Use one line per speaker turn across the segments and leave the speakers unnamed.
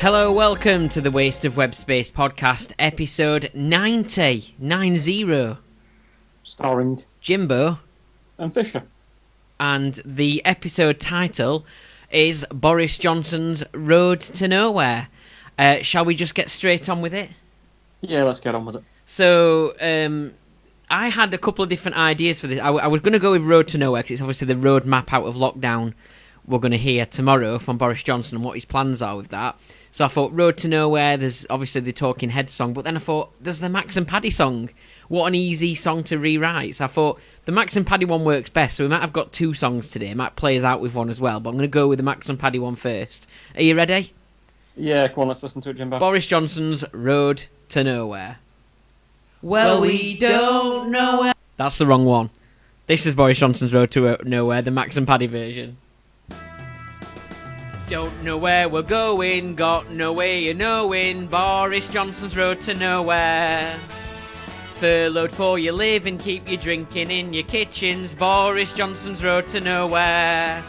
Hello, welcome to the Waste of Web Space podcast, episode 90.
Starring
Jimbo.
and Fisher.
And the episode title is Boris Johnson's Road to Nowhere. Shall we just get straight on with it?
Yeah, let's get on with it.
So, I had a couple of different ideas for this. I was going to go with Road to Nowhere, because it's obviously the road map out of lockdown we're going to hear tomorrow from Boris Johnson and what his plans are with that. So I thought Road to Nowhere, there's obviously the Talking Heads song, but then I thought there's the Max and Paddy song. What an easy song to rewrite. So I thought the Max and Paddy one works best, so we might have got two songs today. I might play us out with one as well, but I'm going to go with the Max and Paddy one first. Are you ready?
Yeah, come on, let's listen to it, Jimbo.
Boris Johnson's Road to Nowhere. Well, we don't know where... That's the wrong one. This is Boris Johnson's Road to Nowhere, the Max and Paddy version. Don't know where we're going, got no way of knowing, Boris Johnson's Road to Nowhere. Furloughed for your living, keep you drinking in your kitchens, Boris Johnson's Road to Nowhere.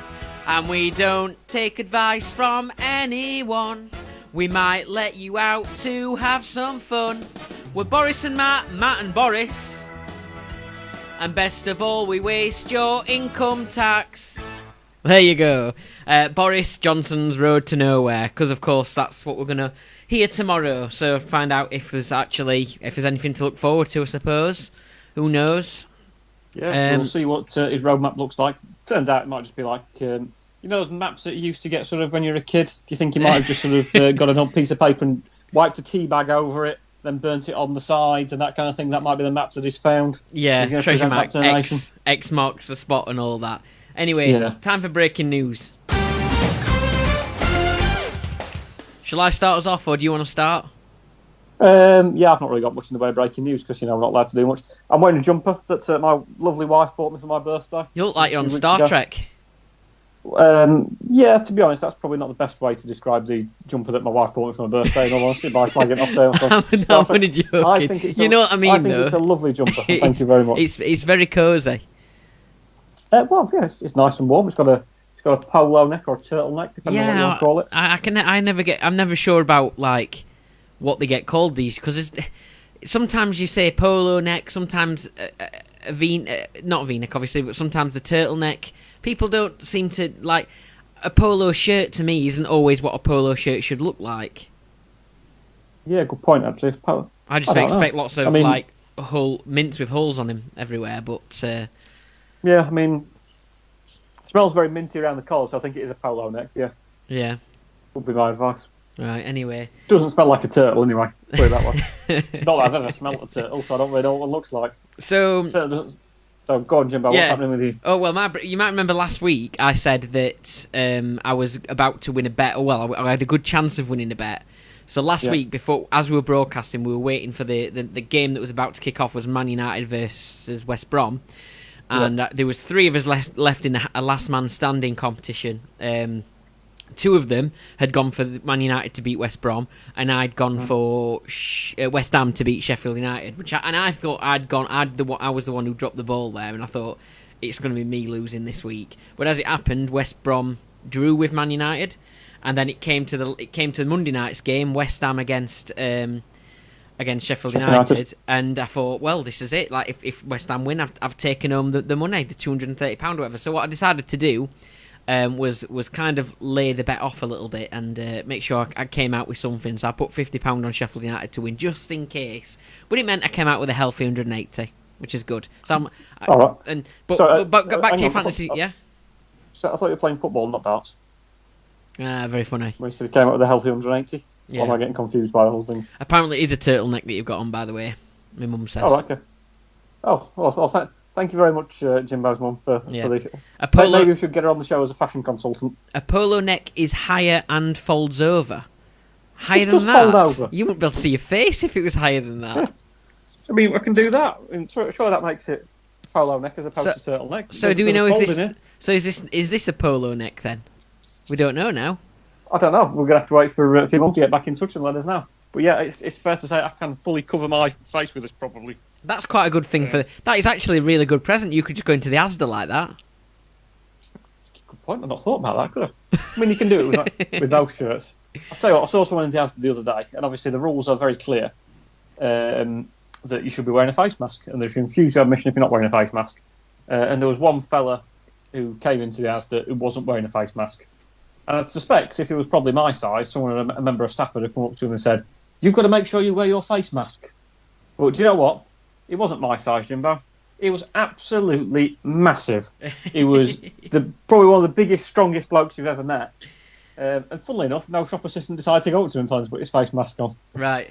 And we don't take advice from anyone, we might let you out to have some fun. We're Boris and Matt, Matt and Boris. And best of all, we waste your income tax. There you go. Boris Johnson's Road to Nowhere, because of course that's what we're going to hear tomorrow. So find out if there's anything to look forward to, I suppose. Who knows?
Yeah, we'll see what his roadmap looks like. Turns out it might just be like, you know those maps that you used to get sort of when you were a kid? Do you think he might have just sort of got an old piece of paper and wiped a tea bag over it, then burnt it on the sides and that kind of thing? That might be the maps that he's found.
Yeah, treasure map, X marks the spot and all that. Anyway, Time for breaking news. Shall I start us off, or do you want to start?
Yeah, I've not really got much in the way of breaking news because, I'm not allowed to do much. I'm wearing a jumper that my lovely wife bought me for my birthday.
You look like you're on Star Trek.
Yeah, to be honest, that's probably not the best way to describe the jumper that my wife bought me for my birthday, in all honesty, by slagging it off there.
I'm only joking.
I think it's
know what I mean,
I think it's a lovely jumper. Thank you very much.
It's very cosy.
Well, yeah, it's nice and warm. It's got a polo neck or a turtleneck, depending on what you want to call it.
I'm never sure about like what they get called these, because sometimes you say polo neck, sometimes not a V-neck obviously, but sometimes a turtleneck. People don't seem to like a polo shirt. To me, isn't always what a polo shirt should look like.
Yeah, good point actually.
I just expect lots of like mints with holes on him everywhere, but.
Yeah, I mean, it smells very minty around the collar, so I think it is a polo neck, yeah.
Yeah.
Would be my advice.
Right, anyway.
Doesn't smell like a turtle, anyway. Put it that way. Not that I've ever smelled a turtle, so I don't really know what it looks like. So go on, Jimbo, what's happening with you?
Oh, well, you might remember last week I said that I was about to win a bet. Well, I had a good chance of winning a bet. So last week, as we were broadcasting, we were waiting for the game that was about to kick off was Man United versus West Brom. And there was three of us left in a last man standing competition. Two of them had gone for Man United to beat West Brom, and I'd gone for West Ham to beat Sheffield United. I thought I was the one who dropped the ball there, and I thought it's going to be me losing this week. But as it happened, West Brom drew with Man United, and then it came to the Monday night's game, West Ham against Sheffield United, and I thought, well, this is it. Like, if West Ham win, I've taken home the money, the £230 or whatever. So what I decided to do was kind of lay the bet off a little bit and make sure I came out with something. So I put £50 on Sheffield United to win, just in case. But it meant I came out with a healthy 180, which is good. So
all right.
But back to your fantasy, yeah.
So I thought you were playing football, not darts.
Very funny.
When you said you came out with a healthy 180.
Yeah.
Or am I getting confused by the whole thing?
Apparently, it is a turtleneck that you've got on, by the way. My mum says.
Oh, okay. Oh, well, thank you very much, Jimbo's mum, for the... Maybe we should get her on the show as a fashion consultant.
A polo neck is higher and folds over. Higher than that?
Fold over.
You wouldn't be able to see your face if it was higher than that.
Yeah. I mean, I can do that. Sure, that makes it polo neck as opposed to turtleneck.
So do we know if this... So is this a polo neck, then? We don't know now.
I don't know. We're going to have to wait for a few months to get back in touch and let us know. But yeah, it's fair to say I can fully cover my face with this, probably.
That's quite a good thing for... That is actually a really good present. You could just go into the Asda like that.
Good point. I've not thought about that, could I? I mean, you can do it with those shirts. I'll tell you what, I saw someone in the house the other day, and obviously the rules are very clear that you should be wearing a face mask, and there's refuse your admission if you're not wearing a face mask. And there was one fella who came into the house who wasn't wearing a face mask. And I suspect if it was probably my size, someone, a member of staff, would have come up to him and said, "You've got to make sure you wear your face mask." But do you know what? It wasn't my size, Jimbo. It was absolutely massive. It was probably one of the biggest, strongest blokes you've ever met. And funnily enough, no shop assistant decided to go up to him and tell him to put his face mask on.
Right.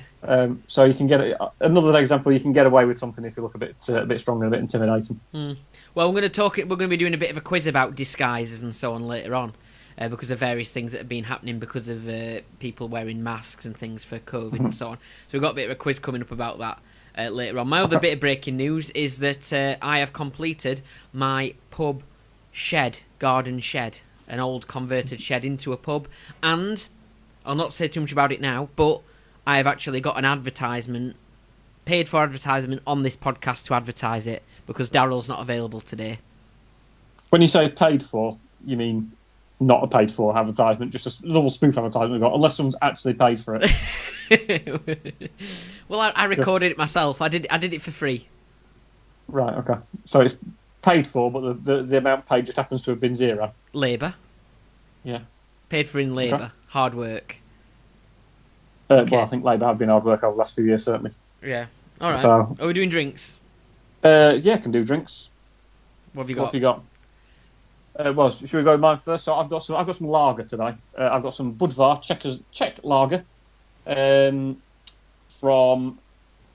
So you can get another example. You can get away with something if you look a bit stronger and a bit intimidating.
Well, we're going to be doing a bit of a quiz about disguises and so on later on, because of various things that have been happening because of people wearing masks and things for COVID and so on. So we've got a bit of a quiz coming up about that later on. My other bit of breaking news is that I have completed my pub garden shed, an old converted shed into a pub, and I'll not say too much about it now, but I have actually got an paid for advertisement on this podcast to advertise it, because Daryl's not available today.
When you say paid for, you mean not a paid for advertisement, just a normal spoof advertisement we've got, unless someone's actually paid for it.
Well, I recorded it myself. I did it for free.
Right, okay. So it's paid for, but the amount paid just happens to have been zero.
Labour.
Yeah.
Paid for in labour. Okay. Hard work.
Okay. Well, I think labour have been hard work over the last few years, certainly.
Yeah. All right.
So,
are we doing drinks?
Yeah, I can do drinks.
What have you got?
What have you got? Well, should we go with mine first? So I've got some lager today. I've got some Budvar Czech lager. From,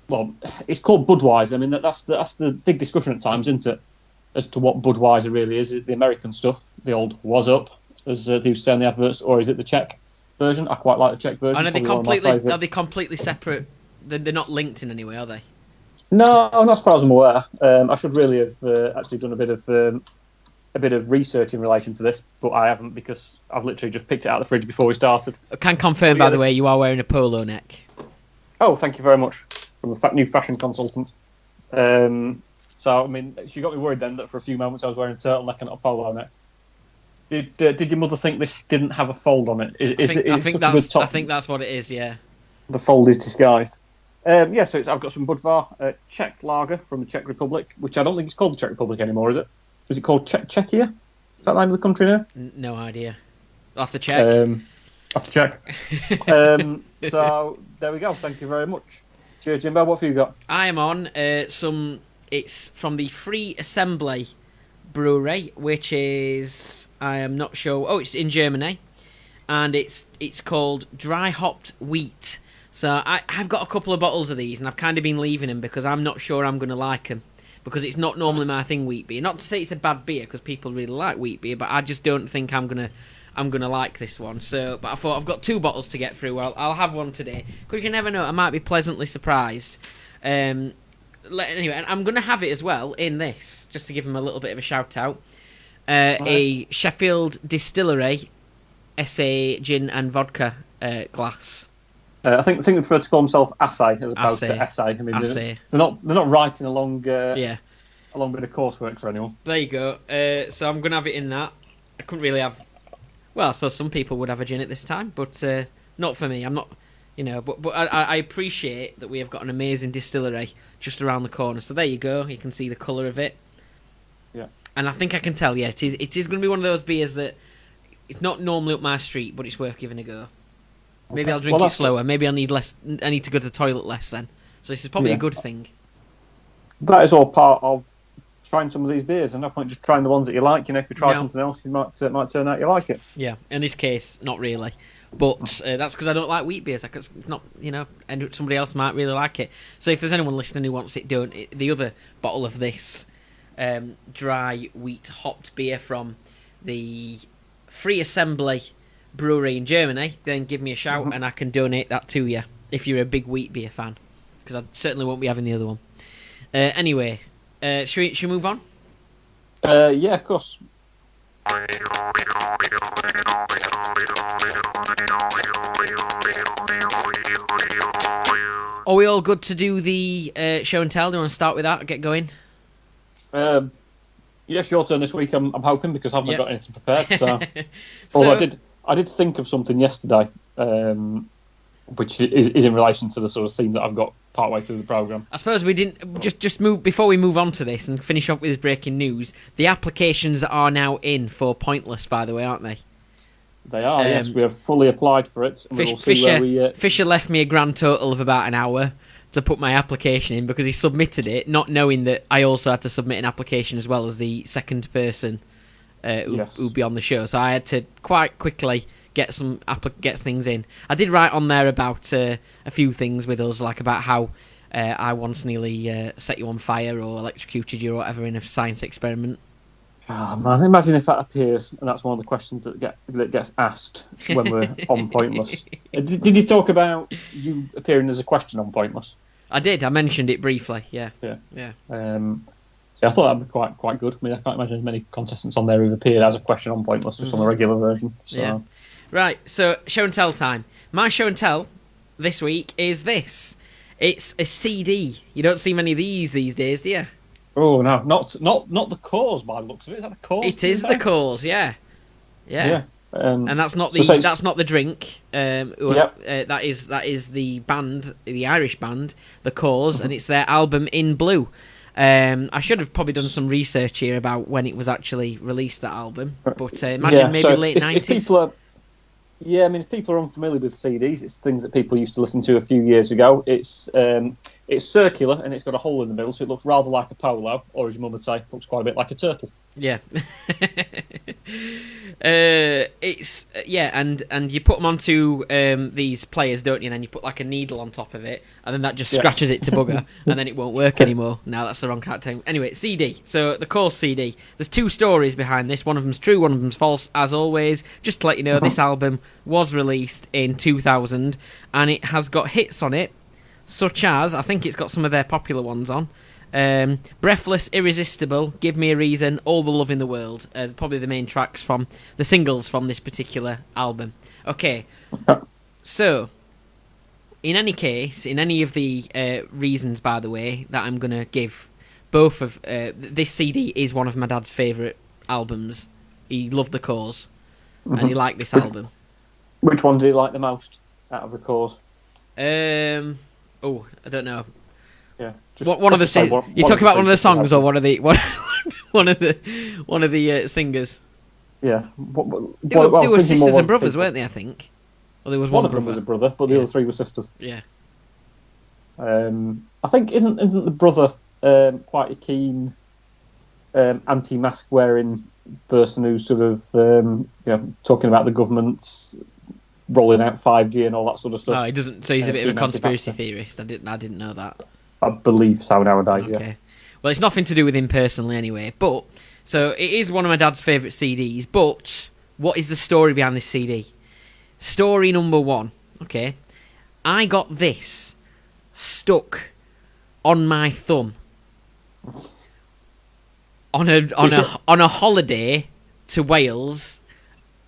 well, it's called Budweiser. I mean, that's the big discussion at times, isn't it? As to what Budweiser really is. Is it the American stuff, the old "was up," as they used to say in the adverts, or is it the Czech version? I quite like the Czech version.
And are they completely separate? They're not linked in any way, are they?
No, not as far as I'm aware. I should really have actually done a bit of research in relation to this, but I haven't, because I've literally just picked it out of the fridge before we started.
I can confirm, by the way, you are wearing a polo neck.
Oh, thank you very much, from the new fashion consultant. So, I mean, she got me worried then that for a few moments I was wearing a turtleneck and not a polo neck. Did your mother think this didn't have a fold on it?
I think that's what it is, yeah.
The fold is disguised. Yeah, so I've got some Budvar Czech lager from the Czech Republic, which I don't think it's called the Czech Republic anymore, is it? Is it called Czechia? Is that the name of the country now?
No idea. I'll have to check.
So, there we go. Thank you very much. Cheers, Jimbo. What have you got?
I am on it's from the Free Assembly Brewery, which is, I am not sure. Oh, it's in Germany, and it's called Dry Hopped Wheat. So I've got a couple of bottles of these, and I've kind of been leaving them because I'm not sure I'm going to like them, because it's not normally my thing, wheat beer. Not to say it's a bad beer, because people really like wheat beer, but I just don't think I'm gonna like this one. So, but I thought, I've got two bottles to get through. I'll have one today, because you never know, I might be pleasantly surprised. Anyway, and I'm gonna have it as well in this, just to give them a little bit of a shout out. A Sheffield Distillery SA gin and vodka glass.
I think they prefer to call themselves Assay as opposed to Essay. I mean, they're not writing a long bit of coursework for anyone.
There you go. So I'm gonna have it in that. I couldn't really have. Well, I suppose some people would have a gin at this time, but not for me. I'm not, But I appreciate that we have got an amazing distillery just around the corner. So there you go. You can see the colour of it.
Yeah. And
I think I can tell. Yeah, it is going to be one of those beers that it's not normally up my street, but it's worth giving a go. Maybe I'll drink it slower. Maybe I need to go to the toilet less then. So this is probably a good thing.
That is all part of trying some of these beers. And no point just trying the ones that you like. If you try something else, you might turn out you like it. Yeah.
In this case, not really. But that's because I don't like wheat beers. It's not, and somebody else might really like it. So if there's anyone listening who wants it, don't. The other bottle of this dry wheat hopped beer from the Free Assembly Brewery in Germany, then give me a shout and I can donate that to you if you're a big wheat beer fan, because I certainly won't be having the other one. Anyway, should we move on?
Yeah, of course.
Are we all good to do the show and tell? Do you want to start with that? Get going.
Yes, your turn this week. I'm hoping, because I haven't got anything prepared. So, I I did think of something yesterday, which is in relation to the sort of theme that I've got partway through the programme.
I suppose we didn't just move before we move on to this and finish up with this breaking news. The applications are now in for Pointless, by the way, aren't they?
They are, yes. We have fully applied for it. And
Fisher left me a grand total of about an hour to put my application in because he submitted it, not knowing that I also had to submit an application as well as the second person who'd be on the show. So I had to quite quickly get things in. I did write on there about a few things with us, like about how I once nearly set you on fire or electrocuted you or whatever in a science experiment.
Oh, man, imagine if that appears and that's one of the questions that gets asked when we're on Pointless. Did you talk about you appearing as a question on Pointless?
I did. I mentioned it briefly. Yeah.
So I thought that'd be quite good. I mean, I can't imagine as many contestants on there who've appeared as a question on Pointless, just on the regular version. So.
Yeah. Right. So show and tell time. My show and tell this week is this. It's a CD. You don't see many of these days, do you?
Oh no, not the Corrs by the looks of it. Is that the Corrs?
It is the Corrs, yeah. And that's not the that's not the drink. That is the band, the Irish band, the Corrs, and it's their album In Blue. I should have probably done some research here about when it was actually released, that album. But imagine maybe late 90s.
If people are unfamiliar with CDs, it's things that people used to listen to a few years ago. It's circular and it's got a hole in the middle, so it looks rather like a polo, or as your mum would say, it looks quite a bit like a turtle.
Yeah. And you put them onto these players, don't you? And then you put like a needle on top of it, and then that just scratches it to bugger, and then it won't work anymore. No, that's the wrong kind of thing. Anyway, CD. So the Corrs CD. There's two stories behind this. One of them's true, one of them's false, as always. Just to let you know, this album was released in 2000, and it has got hits on it, such as, I think it's got some of their popular ones on. Breathless, Irresistible, Give Me a Reason, All the Love in the World. Probably the main tracks from the singles from this particular album. Okay, so in any case, in any of the reasons, by the way, that I'm going to give, both of this CD is one of my dad's favourite albums. He loved the Corrs, and he liked this album.
Which one did he like the most out of the Corrs?
I don't know.
Yeah.
One of the you talking about one of the songs or one of the one of the singers?
Yeah.
They were sisters and brothers, weren't they? I think. Or there was one
of them was a brother, but the other three were sisters.
Yeah.
I think isn't the brother quite a keen anti-mask wearing person who's sort of talking about the government rolling out 5G and all that sort of stuff.
Oh, he doesn't. So he's a bit of a conspiracy theorist. I didn't know that.
I believe so nowadays. Okay. Yeah.
Well, it's nothing to do with him personally, anyway. But so it is one of my dad's favourite CDs. But what is the story behind this CD? Story number one. Okay, I got this stuck on my thumb on a holiday to Wales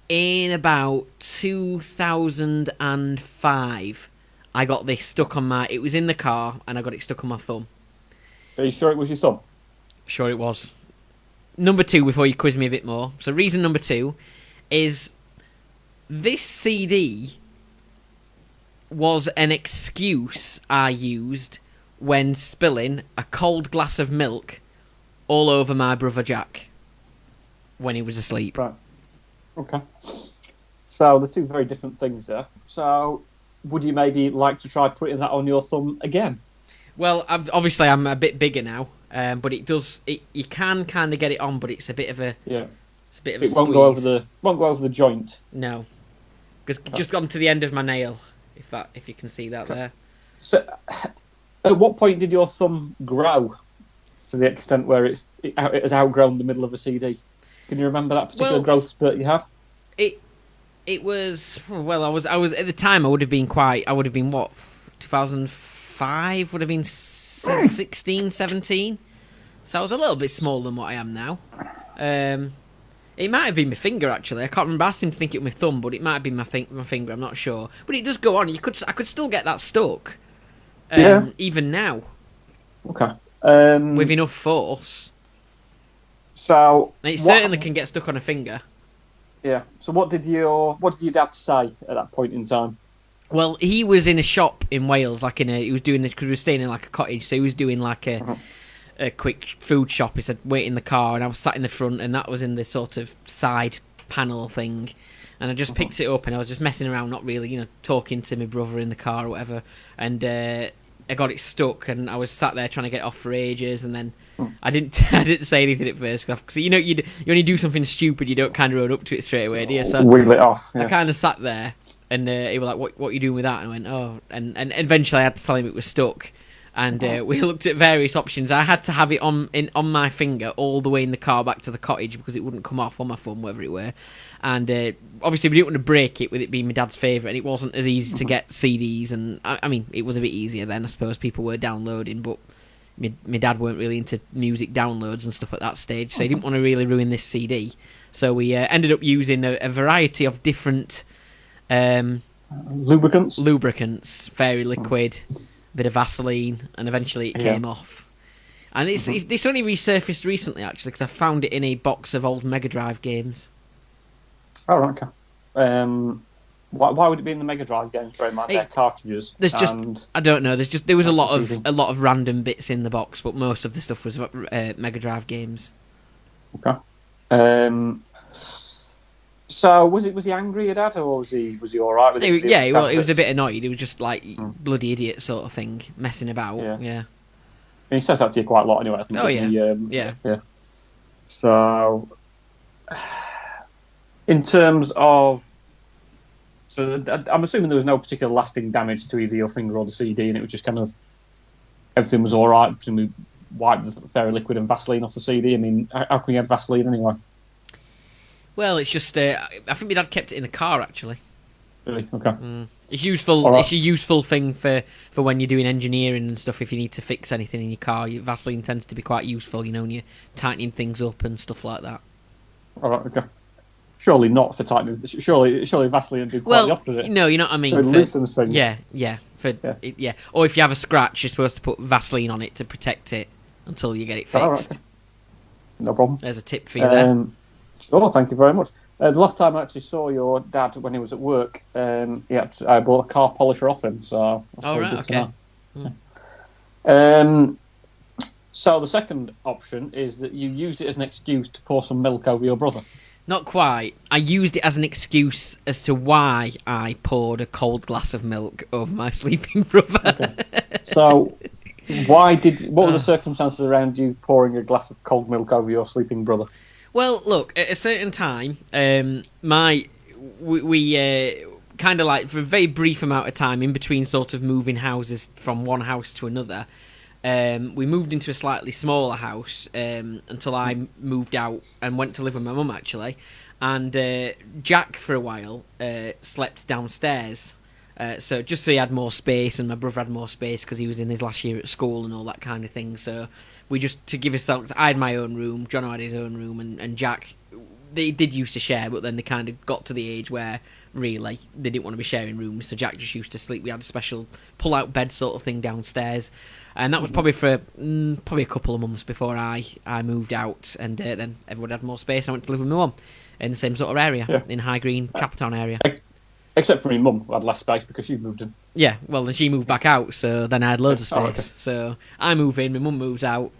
in about 2005. I got this stuck on it was in the car and I got it stuck on my thumb.
Are you sure it was your thumb?
Sure it was. Number two, before you quiz me a bit more. So reason number two is this CD was an excuse I used when spilling a cold glass of milk all over my brother Jack when he was asleep.
Right. Okay. So the two very different things there. So would you maybe like to try putting that on your thumb again?
Well, obviously I'm a bit bigger now, but you can kind of get it on, but it's a bit of a It's a bit of a squeeze.
Won't go over the joint.
No, because just gone to the end of my nail. If you can see that there.
So, at what point did your thumb grow to the extent where it has outgrown the middle of a CD? Can you remember that particular growth spurt you had?
It was I was at the time I would have been what 2005 would have been 16 17, so I was a little bit smaller than what I am now. It might have been my finger actually. I can't remember. I seem to think it was my thumb, but it might have been my finger. I'm not sure. But it does go on. I could still get that stuck. Even now.
Okay.
With enough force.
So
and it certainly can get stuck on a finger.
Yeah. So what did your dad say at that point in time?
Well, he was in a shop in Wales, he was doing this because we were staying in like a cottage, so he was doing like a quick food shop. He said, wait in the car, and I was sat in the front, and that was in the sort of side panel thing. And I just picked it up, and I was just messing around, not really, talking to my brother in the car or whatever. And I got it stuck, and I was sat there trying to get it off for ages, and then I didn't say anything at first because you only do something stupid, you don't kind of run up to it straight away, do you? So
wiggle it off. Yeah.
I kind of sat there, and he was like, "What are you doing with that?" And I went, "Oh," and eventually I had to tell him it was stuck. And we looked at various options. I had to have it on my finger all the way in the car back to the cottage because it wouldn't come off on my phone, whatever it were. And obviously we didn't want to break it with it being my dad's favourite, and it wasn't as easy to get CDs. And I mean, it was a bit easier then. I suppose people were downloading, but my dad weren't really into music downloads and stuff at that stage, so he didn't want to really ruin this CD. So we ended up using a variety of different lubricants, fairy liquid, bit of Vaseline, and eventually it came off. And it's only resurfaced recently, actually, because I found it in a box of old Mega Drive games.
Oh, right, okay. Why would it be in the Mega Drive games? Very much their cartridges.
I don't know. There was a lot of random bits in the box, but most of the stuff was Mega Drive games.
Okay. So was he angry at Dad, or was he all right with it?
He was a bit annoyed. He was just like bloody idiot sort of thing, messing about. Yeah.
And he says that to you quite a lot anyway, I think.
Oh yeah.
Yeah. So, in terms of, I'm assuming there was no particular lasting damage to either your finger or the CD, and it was just kind of everything was all right. Presumably wiped the fairy liquid and Vaseline off the CD. I mean, how can you have Vaseline anyway?
Well, it's just I think my dad kept it in the car actually.
Really? Okay.
It's useful. Right. It's a useful thing for when you're doing engineering and stuff. If you need to fix anything in your car, Vaseline tends to be quite useful. When you're tightening things up and stuff like that.
All right. Okay. Surely not for tightening. Surely Vaseline would do quite the opposite.
No, you know what I mean.
So it loosens things.
Yeah. Or if you have a scratch, you're supposed to put Vaseline on it to protect it until you get it fixed.
All right. Okay. No problem.
There's a tip for you there.
Oh, thank you very much. The last time I actually saw your dad when he was at work, I bought a car polisher off him. So
okay.
So the second option is that you used it as an excuse to pour some milk over your brother.
Not quite. I used it as an excuse as to why I poured a cold glass of milk over my sleeping brother.
Okay. So, what were the circumstances around you pouring a glass of cold milk over your sleeping brother?
Well, look, at a certain time, we kind of like, for a very brief amount of time, in between sort of moving houses from one house to another, we moved into a slightly smaller house until I moved out and went to live with my mum, actually. And Jack, for a while, slept downstairs. So just so he had more space, and my brother had more space because he was in his last year at school and all that kind of thing. So we just, to give ourselves, I had my own room, John had his own room, and Jack, they did used to share, but then they kind of got to the age where really they didn't want to be sharing rooms. So Jack just used to sleep. We had a special pull-out bed sort of thing downstairs, and that was probably for a couple of months before I moved out, and then everyone had more space. I went to live with my mum in the same sort of area, in High Green, Chaptertown area.
Except for my mum, who had less space because she moved in.
Yeah, well, then she moved back out, so then I had loads of space. Okay. So I move in, my mum moves out,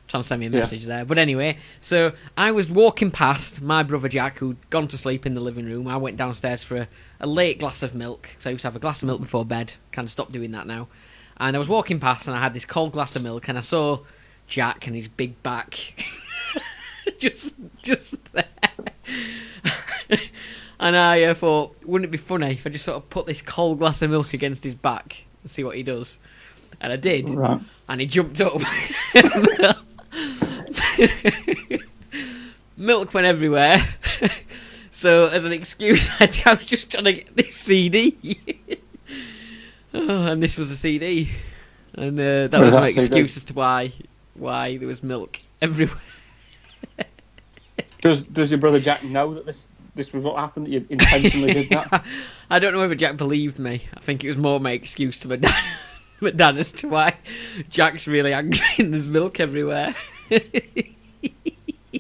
trying to send me a message there. But anyway, so I was walking past my brother Jack, who'd gone to sleep in the living room. I went downstairs for a late glass of milk, because I used to have a glass of milk before bed. Kind of stopped doing that now. And I was walking past, and I had this cold glass of milk, and I saw Jack and his big back just there. And I thought, wouldn't it be funny if I just sort of put this cold glass of milk against his back and see what he does? And I did. Right. And he jumped up. Milk went everywhere. So as an excuse, I was just trying to get this CD. And this was a CD. And that was my excuse as to why there was milk everywhere.
Does your brother Jack know that this was what happened, that you intentionally did that?
I don't know whether Jack believed me. I think it was more my excuse to my dad as to why Jack's really angry and there's milk everywhere.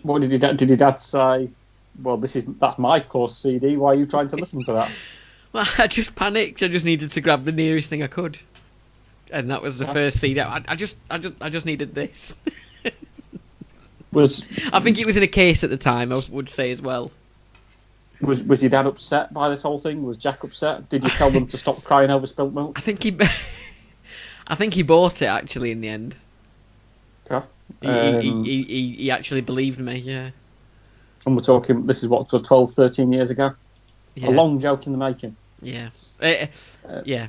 What did your dad say? well, that's my Corrs CD. Why are you trying to listen to that?
Well, I just panicked. I just needed to grab the nearest thing I could, and that was the first CD. I just needed this. I think it was in a case at the time. I would say as well.
Was your dad upset by this whole thing? Was Jack upset? Did you tell them to stop crying over spilt milk?
I think he bought it actually in the end.
Okay.
He actually believed me. Yeah.
And we're talking. This is what 12, 13 years ago.
Yeah.
A long joke in the making.
Yeah. Yeah.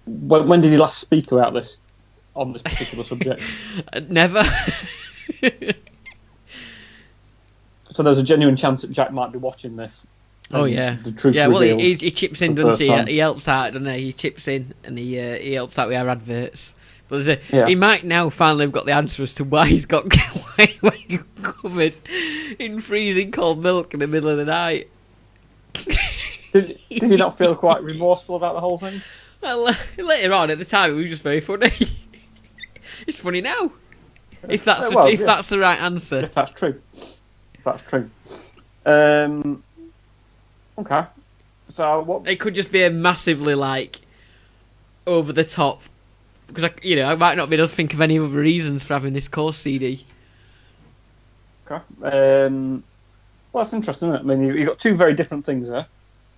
When did he last speak about this on this particular subject?
Never.
So there's a genuine chance that Jack might be watching this.
Oh yeah.
The truth
well,
revealed
he chips in, doesn't he? He helps out, doesn't he? He chips in and he helps out with our adverts. But he might now finally have got the answer as to why he's got why he covered in freezing cold milk in the middle of the night.
Did he not feel quite remorseful about the whole thing?
Well, later on, at the time, it was just very funny. It's funny now. If that's that's the right answer.
If that's true. That's true. Okay. So what?
It could just be a massively over the top, because I might not be able to think of any other reasons for having this Corrs CD.
Okay. Well, that's interesting, isn't it? I mean, you've got two very different things there.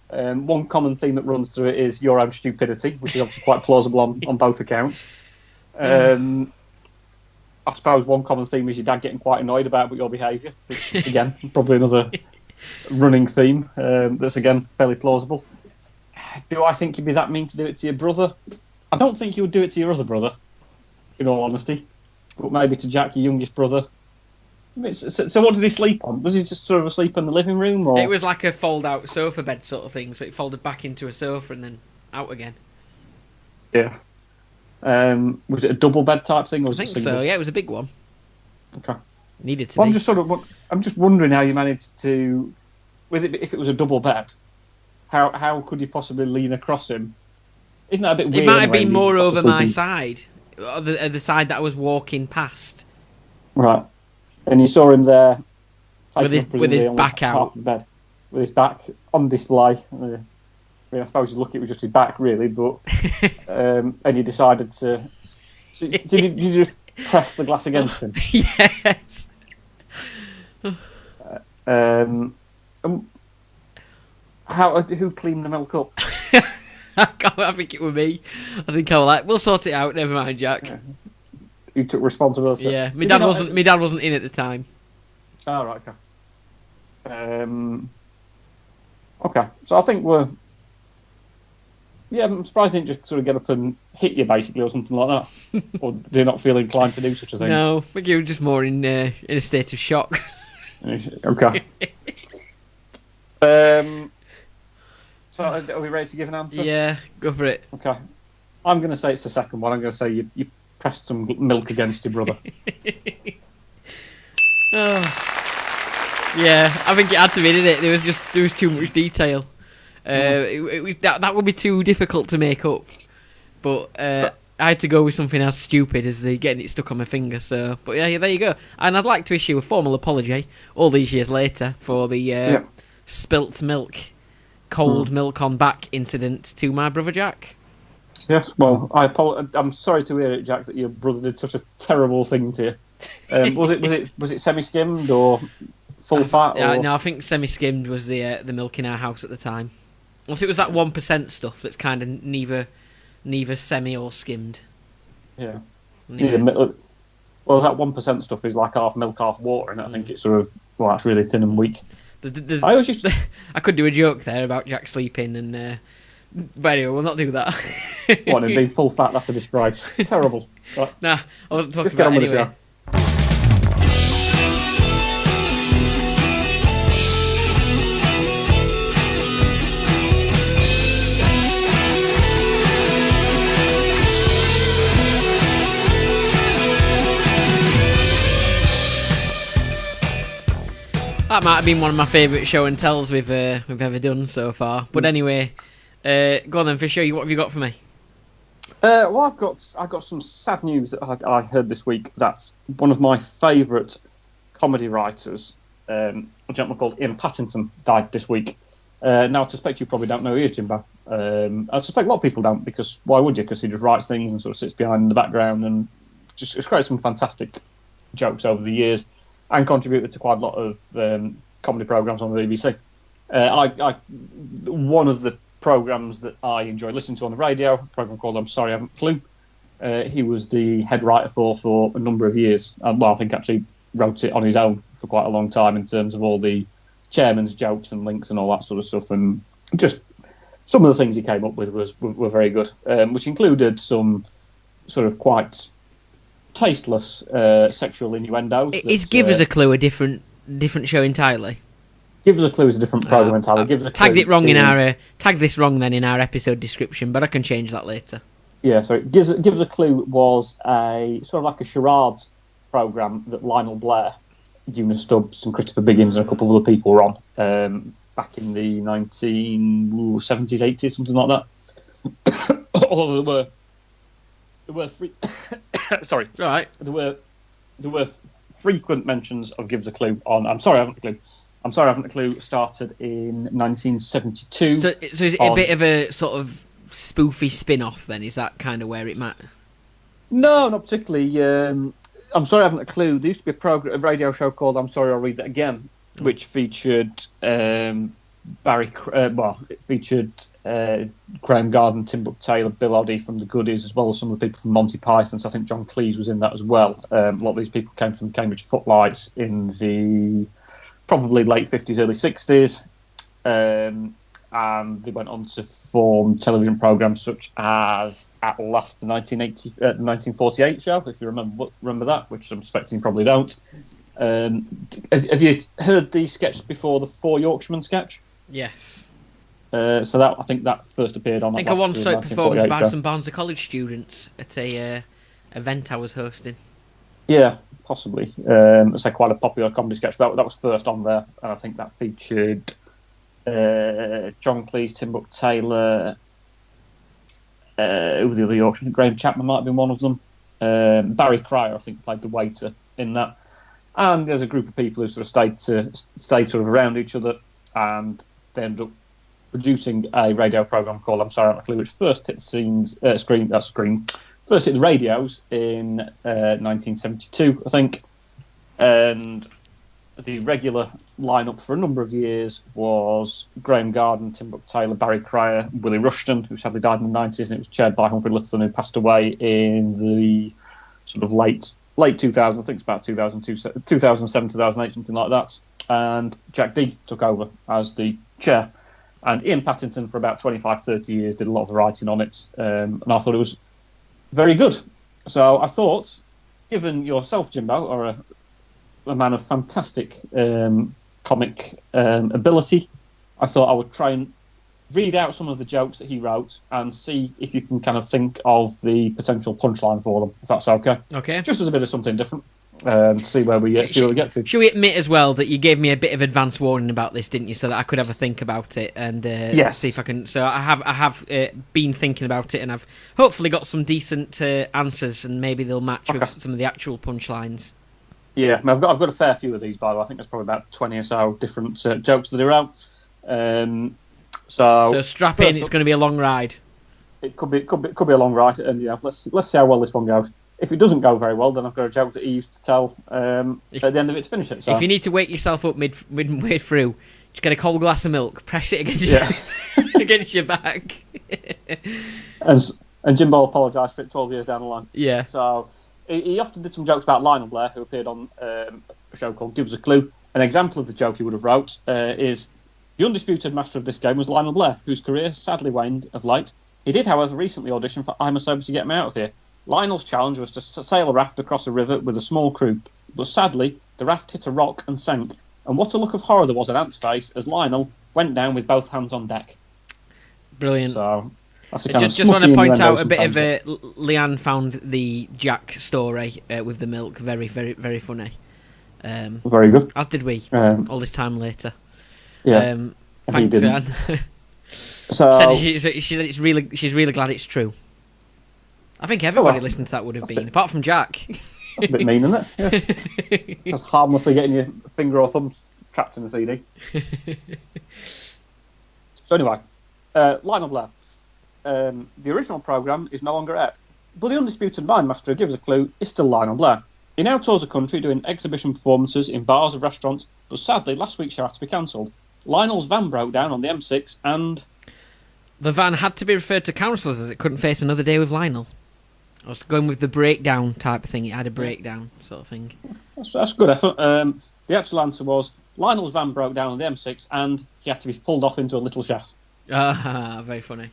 One common theme that runs through it is your own stupidity, which is obviously quite plausible on both accounts. I suppose one common theme is your dad getting quite annoyed about your behaviour. Again, probably another running theme that's, again, fairly plausible. Do I think you'd be that mean to do it to your brother? I don't think you would do it to your other brother, in all honesty. But maybe to Jack, your youngest brother. I mean, so what did he sleep on? Was he just sort of asleep in the living room? Or?
It was like a fold-out sofa bed sort of thing, so it folded back into a sofa and then out again.
Yeah. Was it a double bed type thing? Or was
I think
it single?
so. Yeah, it was a big one.
Okay.
Needed to.
Well,
be.
I'm just wondering how you managed to, with it if it was a double bed, how could you possibly lean across him? Isn't that a bit weird?
It might have been more over my side, or the side that I was walking past.
Right. And you saw him there,
with his back out,
half the bed, with his back on display. I mean, I suppose you look, it was just his back, really, but and you decided to. So did you just press the glass against him?
Yes.
Who cleaned the milk up?
I think it was me. I think I was like, we'll sort it out. Never mind, Jack.
Yeah. You took responsibility.
Yeah, my dad wasn't in at the time.
Oh, right, okay. Okay, so I think we're. Yeah, I'm surprised he didn't just sort of get up and hit you, basically, or something like that. Or do you not feel inclined to do such a thing?
No, I think he was just more in a state of shock.
Okay. So are we ready to give an answer?
Yeah, go for it.
Okay. I'm going to say it's the second one. I'm going to say you pressed some milk against your brother.
Oh. Yeah, I think it had to be, didn't it? There was too much detail. It was that would be too difficult to make up. But I had to go with something as stupid as getting it stuck on my finger. So, but yeah, there you go. And I'd like to issue a formal apology all these years later for the spilt milk, cold milk on back incident to my brother Jack.
Yes, well, I'm sorry to hear it, Jack, that your brother did such a terrible thing to you. Was it semi-skimmed or full fat? Or?
No, I think semi-skimmed was the milk in our house at the time. Unless it was that 1% stuff that's kind of neither semi or skimmed.
Yeah.
Anyway.
Well, that 1% stuff is like half milk, half water, and I think it's sort of it's really thin and weak.
I could do a joke there about Jack sleeping, and but anyway, we'll not do that.
What, and being full fat? That's a disgrace. Terrible. Right.
Nah, I wasn't talking
Just get
about
on
it
with
anyway.
The show.
That might have been one of my favourite show and tells we've ever done so far. But anyway, go on then, Fisher. What have you got for me?
Well, I've got some sad news that I heard this week. That's one of my favourite comedy writers, a gentleman called Ian Paddington, died this week. Now, I suspect you probably don't know who he is, Jimbo. I suspect a lot of people don't, because why would you? Because he just writes things and sort of sits behind in the background and just created some fantastic jokes over the years and contributed to quite a lot of comedy programmes on the BBC. One of the programmes that I enjoy listening to on the radio, a programme called I'm Sorry I Haven't a Clue, he was the head writer for a number of years. Well, I think actually wrote it on his own for quite a long time in terms of all the chairman's jokes and links and all that sort of stuff. And just some of the things he came up with were very good, which included some sort of quite tasteless sexual innuendos.
Is Give Us a Clue a different show entirely?
Give Us a Clue is a different program entirely.
Tagged it wrong tagged this wrong then in our episode description, but I can change that later.
Yeah, so Give Us a Clue was a sort of like a charades program that Lionel Blair, Eunice Stubbs, and Christopher Biggins and a couple of other people were on back in the 1970s, 80s, something like that. Although there were three. Sorry,
right.
There were frequent mentions of Give Us a Clue on I'm Sorry I Haven't a Clue. I'm Sorry I Haven't a Clue started in 1972.
So is it a bit of a sort of spoofy spin-off then? Is that kind of where it might?
No, not particularly. I'm Sorry I Haven't a Clue. There used to be a radio show called I'm Sorry I'll Read That Again, which featured it featured Graham Garden, Tim Buck Taylor, Bill Oddie from the Goodies, as well as some of the people from Monty Python. So I think John Cleese was in that as well. A lot of these people came from Cambridge Footlights in the probably late 50s, early 60s. And they went on to form television programmes such as At Last, the 1948 show, if you remember that, which I'm expecting you probably don't. Have you heard the sketch before, the Four Yorkshiremen sketch?
Yes.
So that I think that first appeared on.
I think I once saw it performed by some Barnsley College students at a event I was hosting.
Yeah, possibly. It's quite a popular comedy sketch. That was first on there, and I think that featured John Cleese, Tim Buck Taylor, who were the other Yorkshiremen? Graham Chapman might have been one of them. Barry Cryer, I think, played the waiter in that. And there's a group of people who sort of stayed sort of around each other, and they ended up producing a radio program called I'm Sorry I Haven't a Clue, which first hit first hit the radios in 1972, I think. And the regular lineup for a number of years was Graham Garden, Tim Buck Taylor, Barry Cryer, Willie Rushton, who sadly died in the 90s, and it was chaired by Humphrey Lyttelton, who passed away in the sort of late 2000s, I think it's about 2007, 2008, something like that. And Jack Dee took over as the chair. And Ian Paddington, for about 25, 30 years, did a lot of the writing on it. And I thought it was very good. So I thought, given yourself, Jimbo, are a man of fantastic comic ability, I thought I would try and read out some of the jokes that he wrote and see if you can kind of think of the potential punchline for them, if that's okay.
Okay.
Just as a bit of something different. See where we get to.
Should we admit as well that you gave me a bit of advance warning about this, didn't you, so that I could have a think about it and see if I can. So I have been thinking about it, and I've hopefully got some decent answers, and maybe they'll match with some of the actual punchlines.
Yeah, I mean, I've got a fair few of these, by the way. I think there's probably about 20 or so different jokes that are out. So
strap in. It's going to be a long ride.
It could be a long ride, and let's see how well this one goes. If it doesn't go very well, then I've got a joke that he used to tell at the end of it to finish it. So.
If you need to wake yourself up midway through, just get a cold glass of milk, press it against against your back.
and Jimbo apologised for it 12 years down the line.
Yeah.
So he often did some jokes about Lionel Blair, who appeared on a show called Give Us a Clue. An example of the joke he would have wrote is, the undisputed master of this game was Lionel Blair, whose career sadly waned of late. He did, however, recently audition for I'm a Sober to Get Me Out of Here. Lionel's challenge was to sail a raft across a river with a small crew, but sadly, the raft hit a rock and sank, and what a look of horror there was on Ant's face as Lionel went down with both hands on deck.
Brilliant.
So, that's
just want to point out a bit of Leanne found the Jack story with the milk very, very, very funny.
Very good.
As did we, all this time later.
Yeah.
Thanks, Leanne.
So
she's really glad it's true. I think everybody listening to that would have been, apart from Jack.
That's a bit mean, isn't it? Yeah. Just harmlessly getting your finger or thumb trapped in the CD. So anyway, Lionel Blair. The original programme is no longer Ep, but the undisputed Mindmaster who gives a clue is still Lionel Blair. He now tours the country doing exhibition performances in bars and restaurants, but sadly last week's show had to be cancelled. Lionel's van broke down on the M6 and...
The van had to be referred to counsellors as it couldn't face another day with Lionel. I was going with the breakdown type of thing. It had a breakdown sort of thing.
That's good effort. The actual answer was Lionel's van broke down on the M6 and he had to be pulled off into a little shaft.
Ah, very funny.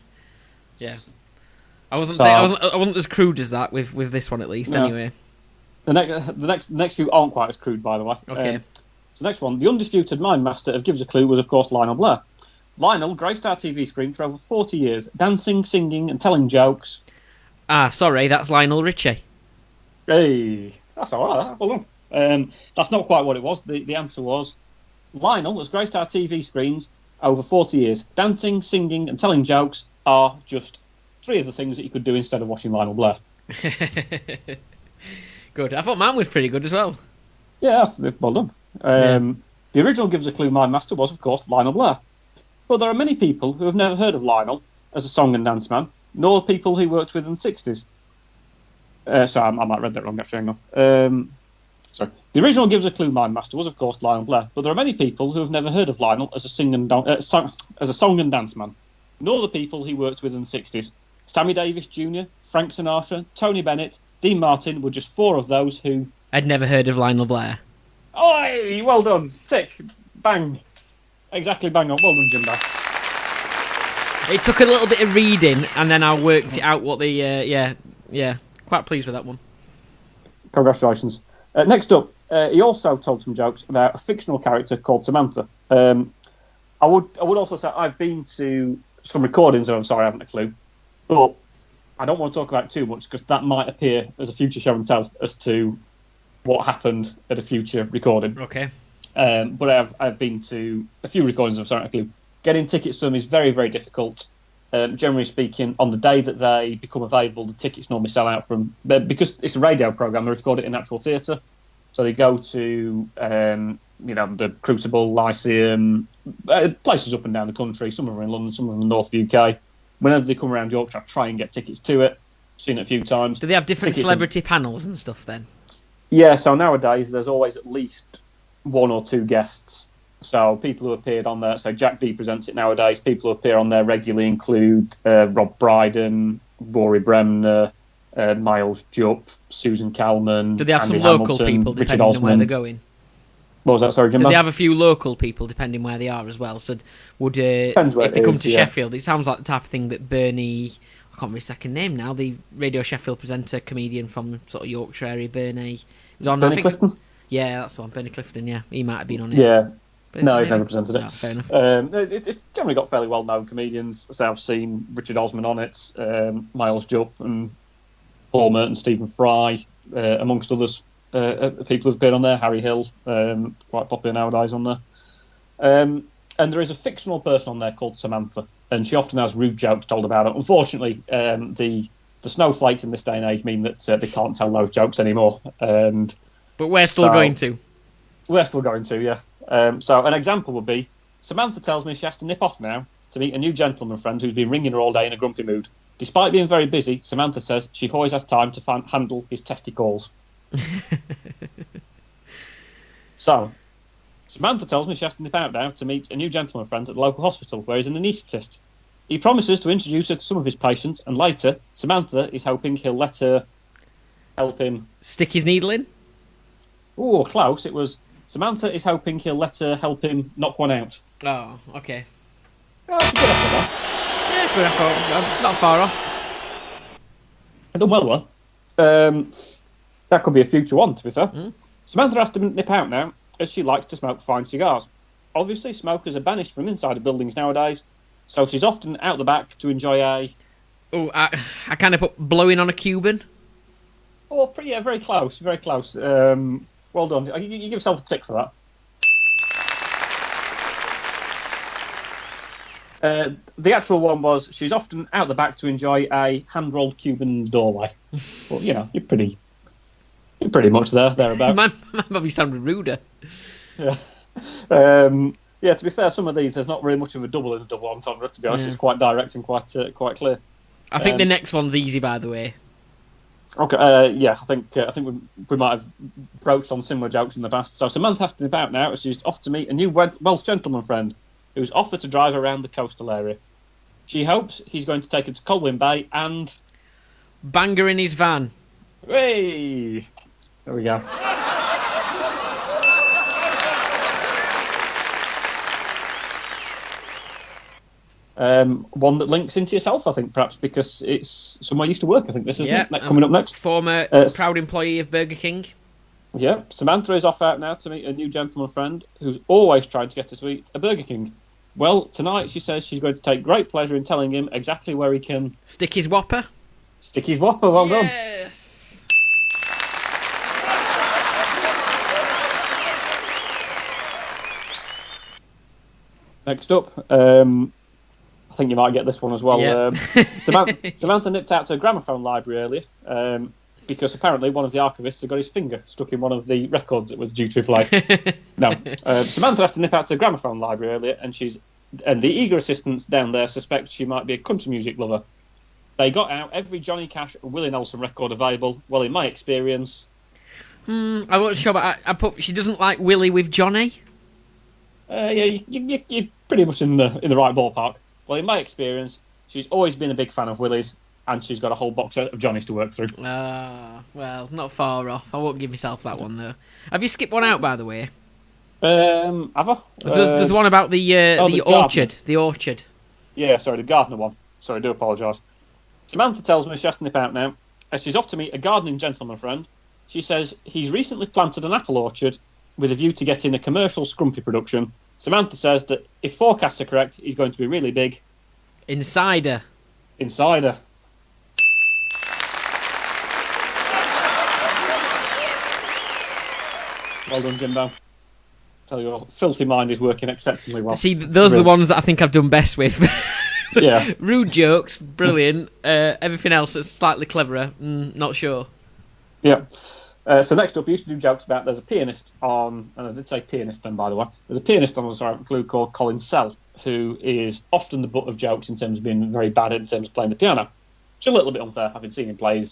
Yeah. I wasn't as crude as that with this one at least. No. Anyway.
The next few aren't quite as crude, by the way.
Okay.
So the next one, the undisputed Mindmaster of Gives a Clue was, of course, Lionel Blair. Lionel graced our TV screen for over 40 years, dancing, singing, and telling jokes.
Ah, sorry, that's Lionel Richie.
Hey, that's all right. Well done. That's not quite what it was. The answer was Lionel has graced our TV screens over 40 years. Dancing, singing, and telling jokes are just 3 of the things that you could do instead of watching Lionel Blair.
Good. I thought mine was pretty good as well.
Yeah, well done. The original Gives a Clue Mindmaster was, of course, Lionel Blair. But there are many people who have never heard of Lionel as a song and dance man, nor people he worked with in the 60s. Sorry, I might have read that wrong, actually. Hang on. Sorry. The original Gives a Clue Mindmaster was, of course, Lionel Blair. But there are many people who have never heard of Lionel as a song and dance man, nor the people he worked with in the 60s. Sammy Davis Jr., Frank Sinatra, Tony Bennett, Dean Martin were just 4 of those who...
I'd never heard of Lionel Blair.
Oi! Well done. Tick. Bang. Exactly bang on. Well done, Jimbo.
It took a little bit of reading, and then I worked it out what the... yeah. Quite pleased with that one.
Congratulations. Next up, he also told some jokes about a fictional character called Samantha. I would also say I've been to some recordings of I'm sorry, I haven't a clue. But I don't want to talk about it too much because that might appear as a future show and tell as to what happened at a future recording.
Okay.
But I've been to a few recordings of Sorry, a Clue. Getting tickets to them is very, very difficult. Generally speaking, on the day that they become available, the tickets normally sell out from... Because it's a radio programme, they record it in actual theatre. So they go to, the Crucible, Lyceum, places up and down the country. Some of them in London, some of them in the north of the UK. Whenever they come around Yorkshire, I try and get tickets to it. I've seen it a few times.
Do they have different celebrity panels and stuff then?
Yeah, so nowadays there's always at least 1 or 2 guests. So people who appeared on there, so Jack D presents it nowadays. People who appear on there regularly include Rob Brydon, Rory Bremner, Miles Jupp, Susan Calman.
Do they have
Andy
some local
Hamilton,
people
Richard
depending on where
Osman.
they're going?
What was that, sorry, Jimbo?
Do they have a few local people depending where they are as well? So would if they come to Sheffield, it sounds like the type of thing that Bernie, I can't remember his second name now, the Radio Sheffield presenter, comedian from sort of Yorkshire area, Bernie. Was on,
Bernie Clifton?
Yeah, that's the one, Bernie Clifton, yeah. He might have been on it.
Yeah. No, he's never presented it.
No, fair enough.
It's generally got fairly well-known comedians. So I've seen Richard Osman on it, Miles Jupp and Paul Merton, Stephen Fry, amongst others. People who've been on there, Harry Hill, quite popular nowadays on there. And there is a fictional person on there called Samantha, and she often has rude jokes told about her. Unfortunately, the snowflakes in this day and age mean that they can't tell those jokes anymore. But
we're still going to.
We're still going to, yeah. So an example would be, Samantha tells me she has to nip off now to meet a new gentleman friend who's been ringing her all day in a grumpy mood. Despite being very busy, Samantha says she always has time to handle his testicles. So, Samantha tells me she has to nip out now to meet a new gentleman friend at the local hospital where he's an anaesthetist. He promises to introduce her to some of his patients, and later, Samantha is hoping he'll let her help him...
Stick his needle in?
Oh, close. It was... Samantha is hoping he'll let her help him knock one out.
Oh, okay.
Oh, that's a good effort, though.
Yeah, good effort. Not far off.
I've done well. That could be a future one, to be fair. Samantha has to nip out now, as she likes to smoke fine cigars. Obviously, smokers are banished from inside of buildings nowadays, so she's often out the back to enjoy a...
Oh, I kind of put blowing on a Cuban.
Oh, yeah, very close, very close. Well done. You give yourself a tick for that. The actual one was, she's often out the back to enjoy a hand-rolled Cuban in the doorway. Well, you're pretty You're pretty much thereabouts.
Man, probably sounded ruder.
Yeah. Yeah, to be fair, some of these, there's not really much of a double in a double entendre, to be honest. It's quite direct and quite clear.
I think the next one's easy, by the way.
Okay, yeah, I think we might have broached on similar jokes in the past. So Samantha has to nip out now as she's off to meet a new Welsh gentleman friend who's offered to drive around the coastal area. She hopes he's going to take her to Colwyn Bay and...
bang her in his van.
Hey! There we go. One that links into yourself, I think, perhaps, because it's somewhere you used to work, I think this isn't it? Coming up next.
Former proud employee of Burger King.
Yeah, Samantha is off out now to meet a new gentleman friend who's always tried to get her to eat a Burger King. Well, tonight she says she's going to take great pleasure in telling him exactly where he can...
stick his Whopper?
Stick his Whopper, well done.
Yes!
Next up, I think you might get this one as well.
Yep.
Samantha nipped out to a gramophone library earlier because apparently one of the archivists had got his finger stuck in one of the records that was due to be played. No, Samantha has to nip out to a gramophone library earlier, and the eager assistants down there suspect she might be a country music lover. They got out every Johnny Cash and Willie Nelson record available. Well, in my experience,
I wasn't sure, but I put she doesn't like Willie with Johnny.
Yeah, you're pretty much in the right ballpark. Well, in my experience, she's always been a big fan of Willie's, and she's got a whole box set of Johnny's to work through.
Well, not far off. I won't give myself that one, though. Have you skipped one out, by the way?
Have I?
There's one about the orchard.
Gardener.
The orchard.
Yeah, sorry, the gardener one. Sorry, I do apologise. Samantha tells me she has to nip out now, as she's off to meet a gardening gentleman friend. She says he's recently planted an apple orchard with a view to getting a commercial scrumpy production. Samantha says that if forecasts are correct, he's going to be really big.
Insider.
Well done, Jimbo. Tell you, your filthy mind is working exceptionally well.
See, those are the ones that I think I've done best with.
Yeah.
Rude jokes, brilliant. Everything else that's slightly cleverer, not sure.
Yeah. So next up, we used to do jokes about there's a pianist on, and I did say pianist then, by the way, there's a pianist on the Clue called Colin Sell, who is often the butt of jokes in terms of being very bad in terms of playing the piano. Which is a little bit unfair. Having seen him play,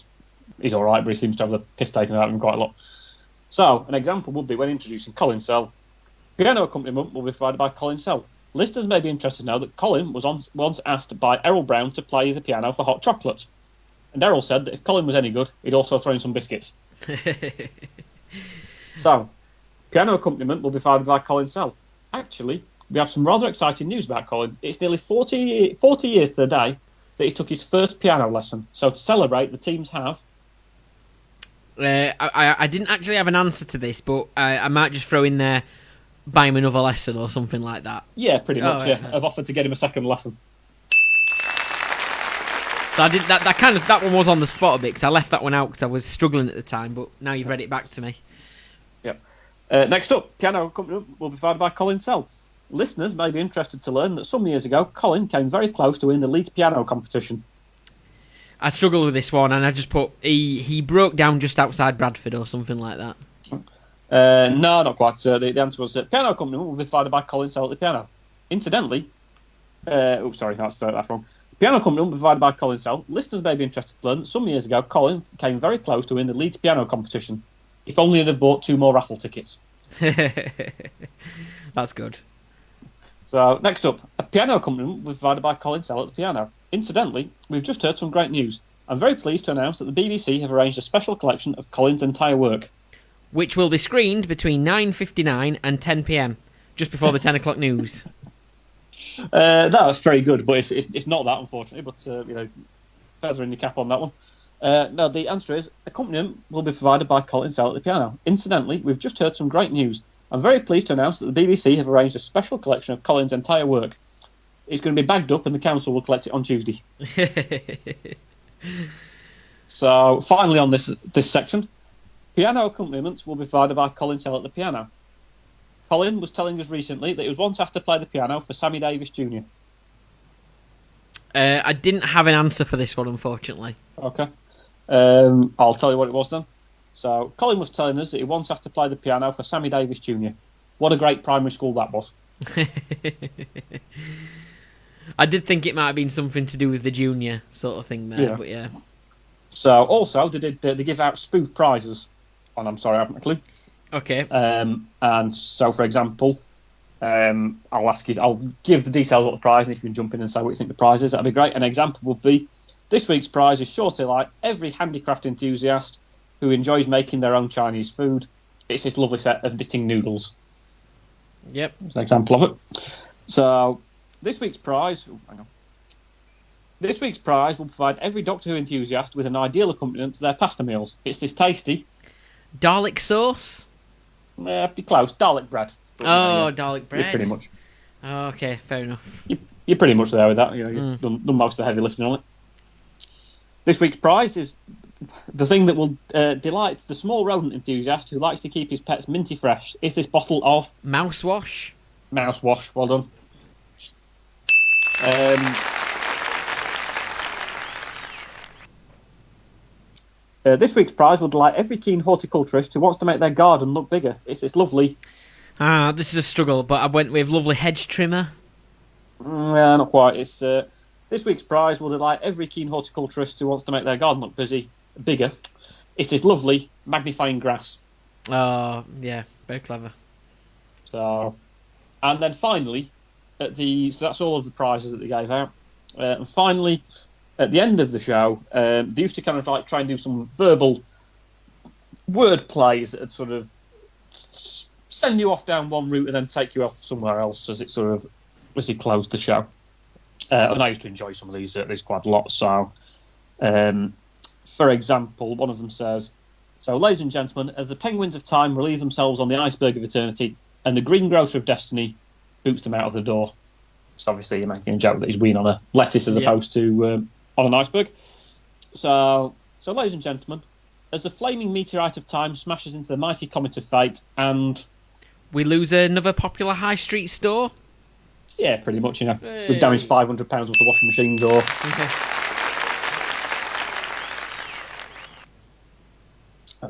he's all right, but he seems to have the piss taken out of him quite a lot. So, an example would be when introducing Colin Sell. Piano accompaniment will be provided by Colin Sell. Listeners may be interested to know that Colin was once asked by Errol Brown to play the piano for Hot Chocolate. And Errol said that if Colin was any good, he'd also throw in some biscuits. So, piano accompaniment will be provided by Colin Sell. Actually, we have some rather exciting news about Colin. It's nearly 40 years to the day that he took his first piano lesson. So to celebrate, the teams have...
I didn't actually have an answer to this, but I might just throw in there, buy him another lesson or something like that.
Yeah, pretty much, yeah. I've offered to get him a second lesson.
So I did that one was on the spot a bit, because I left that one out because I was struggling at the time, but now you've read it back to me.
Yep. Next up, piano accompaniment will be provided by Colin Sell. Listeners may be interested to learn that some years ago, Colin came very close to winning the Leeds piano competition. I
struggled with this one, and I just put he broke down just outside Bradford or something like that.
No, not quite. The answer was piano accompaniment will be provided by Colin Sell at the piano. Incidentally, sorry, that's wrong. Piano accompaniment will be provided by Colin Sell. Listeners may be interested to learn that some years ago, Colin came very close to winning the Leeds piano competition. If only he'd have bought 2 more raffle tickets.
That's good.
So, next up, a piano accompaniment will be provided by Colin Sell at the piano. Incidentally, we've just heard some great news. I'm very pleased to announce that the BBC have arranged a special collection of Colin's entire work.
Which will be screened between 9:59 and 10 p.m, just before the 10 o'clock news.
That's very good, but it's not that, unfortunately. But, feather in your cap on that one. No, the answer is, accompaniment will be provided by Colin Sell at the piano. Incidentally, we've just heard some great news. I'm very pleased to announce that the BBC have arranged a special collection of Colin's entire work. It's going to be bagged up and the council will collect it on Tuesday. So, finally on this section, piano accompaniments will be provided by Colin Sell at the piano. Colin was telling us recently that he was once asked to play the piano for Sammy Davis Jr.
I didn't have an answer for this one, unfortunately.
Okay. I'll tell you what it was then. So Colin was telling us that he once has to play the piano for Sammy Davis Jr. What a great primary school that was.
I did think it might have been something to do with the junior sort of thing there, but yeah.
So also they give out spoof prizes, and I'm sorry, I haven't a clue.
Okay.
And so, for example, I'll give the details of what the prize, and if you can jump in and say what you think the prize is, that'd be great. An example would be this week's prize is sure to like every handicraft enthusiast who enjoys making their own Chinese food. It's this lovely set of knitting noodles.
Yep.
That's an example of it. So this week's prize. This week's prize will provide every Doctor Who enthusiast with an ideal accompaniment to their pasta meals. It's this tasty
Dalek sauce?
Be close. Dalek bread.
Dalek bread.
You're pretty much.
Oh, okay, fair enough.
You're pretty much there with that. You've done most of the heavy lifting on it. This week's prize is the thing that will delight the small rodent enthusiast who likes to keep his pets minty fresh. It's this bottle of
mousewash.
Mousewash. Well done. This week's prize will delight every keen horticulturist who wants to make their garden look bigger. It's this lovely...
this is a struggle, but I went with lovely hedge trimmer.
Yeah, not quite. It's this week's prize will delight every keen horticulturist who wants to make their garden look bigger. It's this lovely magnifying grass.
Oh, yeah, very clever.
So, and then finally, so that's all of the prizes that they gave out. And finally, at the end of the show, they used to kind of like try and do some verbal word plays that sort of send you off down one route and then take you off somewhere else as he closed the show. And I used to enjoy some of these quite a lot. So, for example, one of them says, "So, ladies and gentlemen, as the penguins of time relieve themselves on the iceberg of eternity, and the greengrocer of destiny boots them out of the door." So obviously you're making a joke that he's weeing on a lettuce as opposed to on an iceberg. So, ladies and gentlemen, as the flaming meteorite of time smashes into the mighty comet of fate, and
we lose another popular high street store.
Yeah, pretty much. We've damaged £500 worth of washing machines, or.
Okay.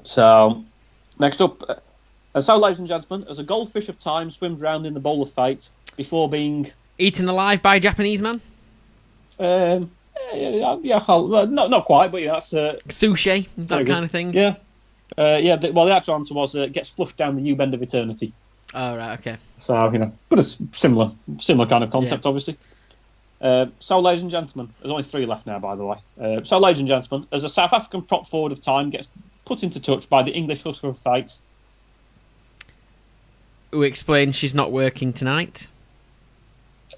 So, next up, so ladies and gentlemen, as a goldfish of time swims round in the bowl of fate before being
eaten alive by a Japanese man.
Not quite, but that's
sushi, that kind of thing.
Yeah, the actual answer was gets flushed down the U-bend of eternity.
Oh right, okay.
So but a similar kind of concept, obviously. So, ladies and gentlemen, there's only 3 left now, by the way. So, ladies and gentlemen, as a South African prop forward of time gets put into touch by the English husker of fate,
who explains she's not working tonight.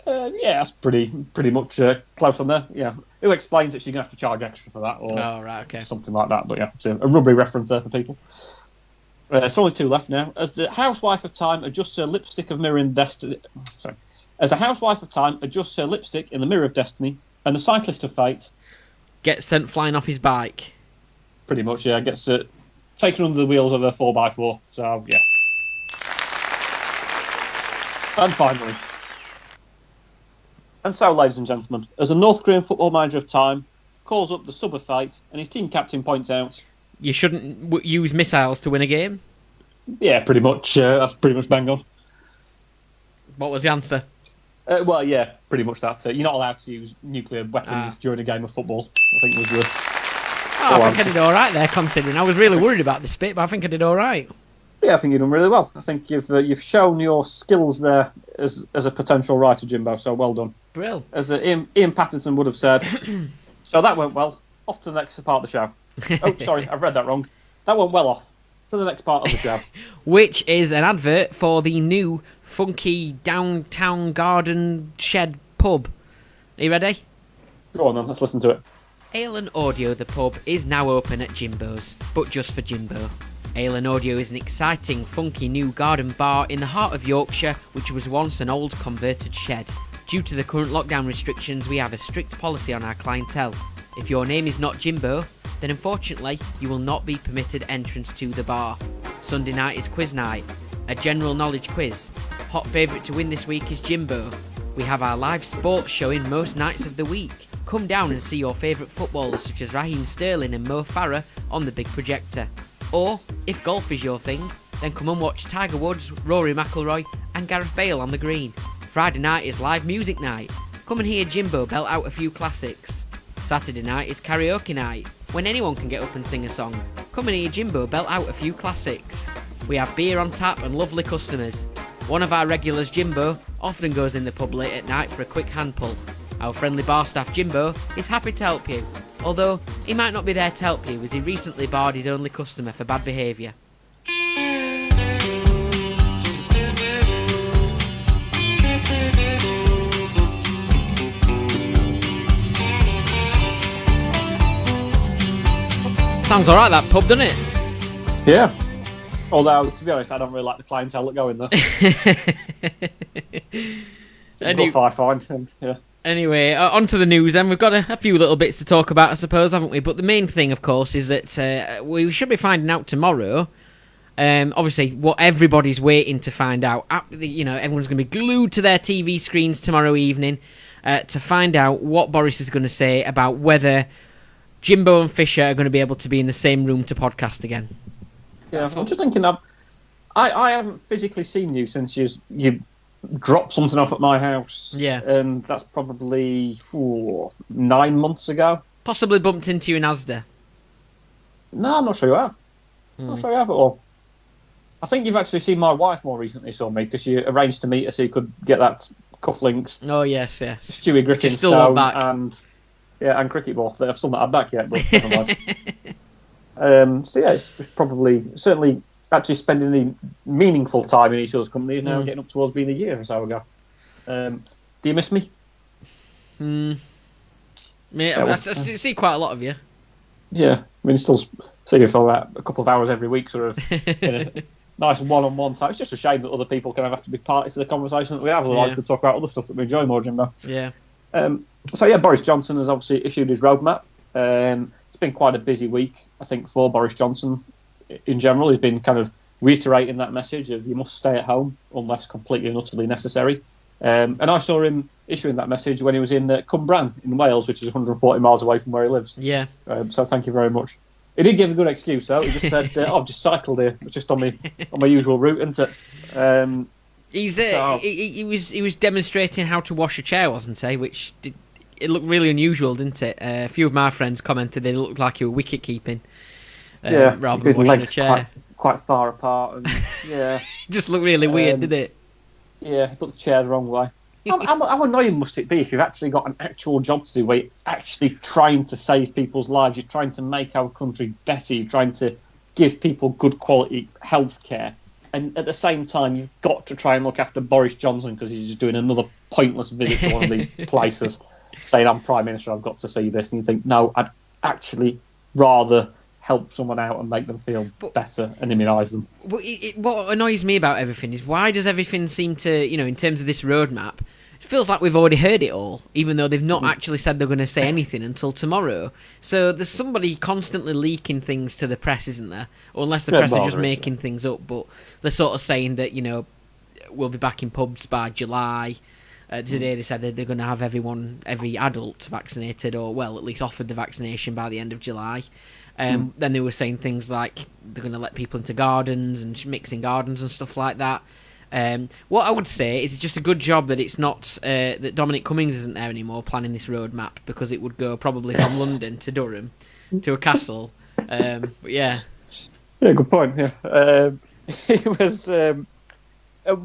That's pretty much close on there. Yeah, who explains that she's going to have to charge extra for that, or something like that. But yeah, it's a rubbery reference there for people. There's only 2 left now. As the housewife of time adjusts her lipstick of mirror in destiny. Sorry. As the housewife of time adjusts her lipstick in the mirror of destiny, and the cyclist of fate
gets sent flying off his bike.
Pretty much, yeah. Gets taken under the wheels of a 4x4. So yeah. And finally. And so, ladies and gentlemen, as a North Korean football manager of time calls up the sub of fate, and his team captain points out,
you shouldn't use missiles to win a game.
Yeah, pretty much. That's pretty much bang on.
What was the answer?
Well, yeah, pretty much that. You're not allowed to use nuclear weapons during a game of football, I think was the...
I think I did all right there, considering I was really worried about this bit, but I think I did all right.
Yeah, I think you've done really well. I think you've shown your skills there as a potential writer, Jimbo, so well done.
Brill.
As Ian Patterson would have said. So that went well. Off to the next part of the show. Oh, sorry, I've read that wrong. That went well off. To the next part of the show.
Which is an advert for the new funky downtown garden shed pub. Are you ready?
Go on then, let's listen to it.
Ale and Audio, the pub, is now open at Jimbo's, but just for Jimbo. Ale and Audio is an exciting, funky new garden bar in the heart of Yorkshire, which was once an old converted shed. Due to the current lockdown restrictions, we have a strict policy on our clientele. If your name is not Jimbo, then unfortunately, you will not be permitted entrance to the bar. Sunday night is quiz night, a general knowledge quiz. Hot favourite to win this week is Jimbo. We have our live sports showing most nights of the week. Come down and see your favourite footballers such as Raheem Sterling and Mo Farah on the big projector. Or, if golf is your thing, then come and watch Tiger Woods, Rory McIlroy and Gareth Bale on the green. Friday night is live music night. Come and hear Jimbo belt out a few classics. Saturday night is karaoke night, when anyone can get up and sing a song. Come and hear Jimbo belt out a few classics. We have beer on tap and lovely customers. One of our regulars, Jimbo, often goes in the pub late at night for a quick hand pull. Our friendly bar staff, Jimbo, is happy to help you, although he might not be there to help you as he recently barred his only customer for bad behaviour. Sounds alright, that pub, doesn't it?
Yeah. Although, to be honest, I don't really like the clientele that go in there. I find. Yeah.
Anyway, on to the news then. We've got a few little bits to talk about, I suppose, haven't we? But the main thing, of course, is that we should be finding out tomorrow. Obviously, what everybody's waiting to find out. Everyone's going to be glued to their TV screens tomorrow evening to find out what Boris is going to say about whether Jimbo and Fisher are going to be able to be in the same room to podcast again.
Yeah, I'm just thinking that I haven't physically seen you since you dropped something off at my house.
Yeah.
And that's probably 9 months ago.
Possibly bumped into you in Asda.
No, I'm not sure you have. Not sure you have at all. I think you've actually seen my wife more recently, saw me, because you arranged to meet her so you could get that cufflinks.
Oh, yes.
Stewie Griffin
still want back.
And cricket ball. I've still not had back yet, but never mind. So yeah, it's probably, certainly actually spending any meaningful time in each other's company is now getting up towards being a year or so ago. Do you miss me?
I see quite a lot of you.
Yeah, I mean, still see you for a couple of hours every week, sort of in a nice one-on-one time. It's just a shame that other people kind of have to be parties to the conversation that we have, otherwise we could talk about other stuff that we enjoy more, Jimbo.
Yeah.
So yeah, Boris Johnson has obviously issued his roadmap. It's been quite a busy week, I think, for Boris Johnson in general. He's been kind of reiterating that message of you must stay at home unless completely and utterly necessary. And I saw him issuing that message when he was in Cwmbran in Wales, which is 140 miles away from where he lives.
Yeah.
So thank you very much. He did give a good excuse though. He just said, "I've just cycled here. It's just on my usual route, isn't it?"
He was demonstrating how to wash a chair, wasn't he? Which it looked really unusual, didn't it? A few of my friends commented they looked like you were wicket keeping, rather than washing a chair.
Quite far apart, and yeah,
it just looked really weird, didn't it?
Yeah, he put the chair the wrong way. How annoying must it be if you've actually got an actual job to do where you're actually trying to save people's lives, you're trying to make our country better, you're trying to give people good quality health care, and at the same time you've got to try and look after Boris Johnson because he's just doing another pointless visit to one of these places, saying, "I'm Prime Minister, I've got to see this," and you think, no, I'd actually rather help someone out and make them feel better and immunise them.
What annoys me about everything is why does everything seem to, in terms of this roadmap, it feels like we've already heard it all, even though they've not actually said they're going to say anything until tomorrow. So there's somebody constantly leaking things to the press, isn't there? Or unless the press are just making things up, but they're sort of saying that, we'll be back in pubs by July. Today they said that they're going to have every adult vaccinated, or, well, at least offered the vaccination by the end of July. Then they were saying things like they're going to let people into gardens and mixing gardens and stuff like that. What I would say is it's just a good job that it's not that Dominic Cummings isn't there anymore planning this roadmap, because it would go probably from London to Durham to a castle. But yeah.
Yeah, good point. Yeah, it was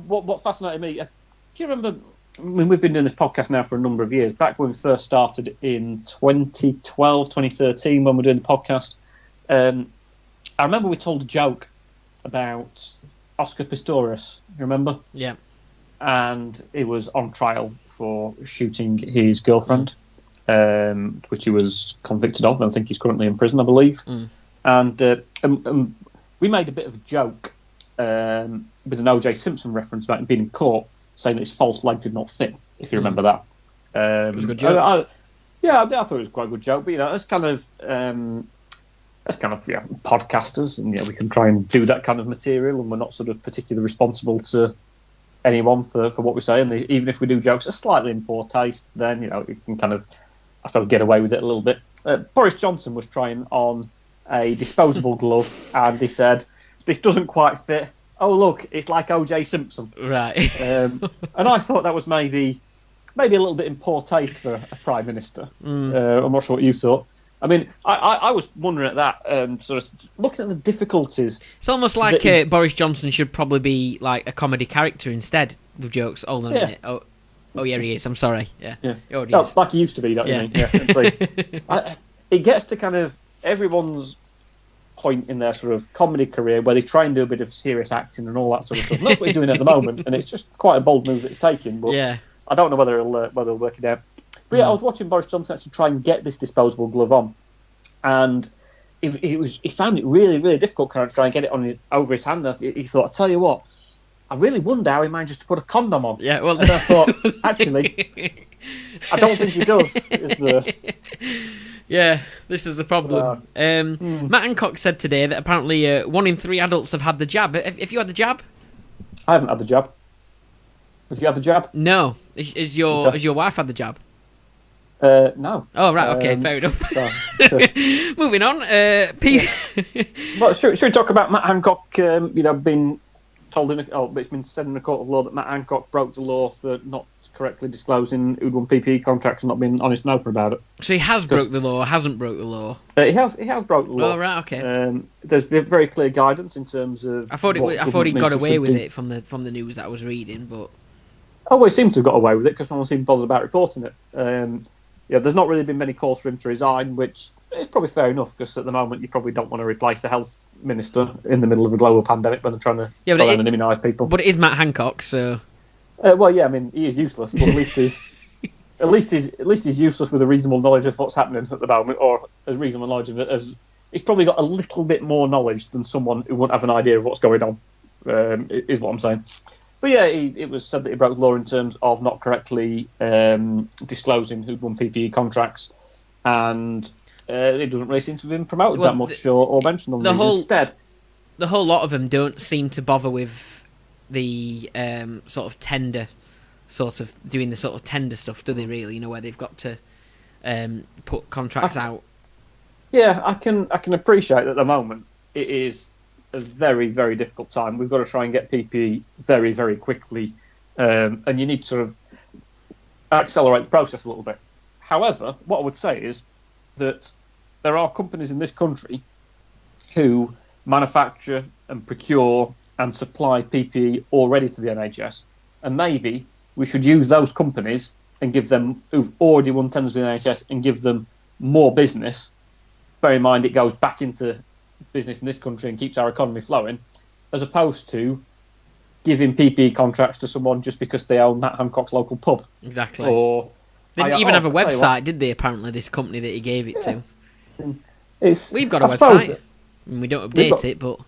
what fascinated me. Do you remember? I mean, we've been doing this podcast now for a number of years. Back when we first started in 2012, 2013, when we were doing the podcast, I remember we told a joke about Oscar Pistorius. You remember?
Yeah.
And he was on trial for shooting his girlfriend, which he was convicted of. And I think he's currently in prison, I believe. And we made a bit of a joke with an O.J. Simpson reference about him being in court, saying that his false leg did not fit, if you remember that.
It was a good joke. I
thought it was quite a good joke. But, that's kind of podcasters, and we can try and do that kind of material, and we're not sort of particularly responsible to anyone for what we say. And even if we do jokes that are slightly in poor taste, then, you can kind of, I suppose, get away with it a little bit. Boris Johnson was trying on a disposable glove, and he said, "This doesn't quite fit. Oh, look, it's like O.J. Simpson."
Right.
And I thought that was maybe a little bit in poor taste for a Prime Minister. I'm not sure what you thought. I mean, I was wondering at that, sort of looking at the difficulties.
It's almost like Boris Johnson should probably be like a comedy character instead, with jokes. Hold on a minute. Oh, yeah, he is. I'm sorry. Yeah.
Like he used to be, don't you mean? Yeah. It gets to kind of everyone's point in their sort of comedy career where they try and do a bit of serious acting and all that sort of stuff. And that's what he's doing at the moment, and it's just quite a bold move that he's taking. But I don't know whether he'll work it out. But yeah, I was watching Boris Johnson actually try and get this disposable glove on, and he found it really, really difficult kind of try and get it over his hand. He thought, "I tell you what, I really wonder how he managed to put a condom on."
Yeah, well,
and I thought, actually, I don't think he does.
Yeah, this is the problem. Matt Hancock said today that apparently 1 in 3 adults have had the jab. Have you had the jab?
I haven't had the jab. Have you had the jab?
No. Is your wife had the jab?
No.
Oh, right, okay, fair enough. Moving on.
Well, should we talk about Matt Hancock, being told it's been said in a court of law that Matt Hancock broke the law for not correctly disclosing who'd won PPE contracts and not being honest and open about it.
So he has broke the law, or hasn't broke the law?
He has broke the law.
Oh, right, okay.
There's very clear guidance in terms of.
I thought he got away with it from the news that I was reading, but.
Oh, well, he seems to have got away with it because no one seemed bothered about reporting it. There's not really been many calls for him to resign, which is probably fair enough because at the moment you probably don't want to replace the health minister in the middle of a global pandemic when they're trying to immunise people.
But it is Matt Hancock, so.
Well, yeah, I mean he is useless, but at least he's useless with a reasonable knowledge of what's happening at the moment, or a reasonable knowledge of it. As he's probably got a little bit more knowledge than someone who wouldn't have an idea of what's going on. Is what I'm saying. But yeah, it was said that he broke the law in terms of not correctly disclosing who'd won PPE contracts, and it doesn't really seem to have been promoted that much or mentioned on the news. Instead,
the whole lot of them don't seem to bother with the sort of tender, sort of doing the sort of tender stuff, do they? Really, where they've got to put contracts out.
Yeah, I can appreciate that at the moment it is a very, very difficult time. We've got to try and get PPE very, very quickly, and you need to sort of accelerate the process a little bit. However, what I would say is that there are companies in this country who manufacture and procure and supply PPE already to the NHS, and maybe we should use those companies and give them, who've already won tenders with the NHS, and give them more business. Bear in mind it goes back into business in this country and keeps our economy flowing, as opposed to giving PPE contracts to someone just because they own Matt Hancock's local pub.
Exactly.
Or
they didn't even have a website, did they? Apparently, this company that he gave it to. We've got a website. We don't update it, but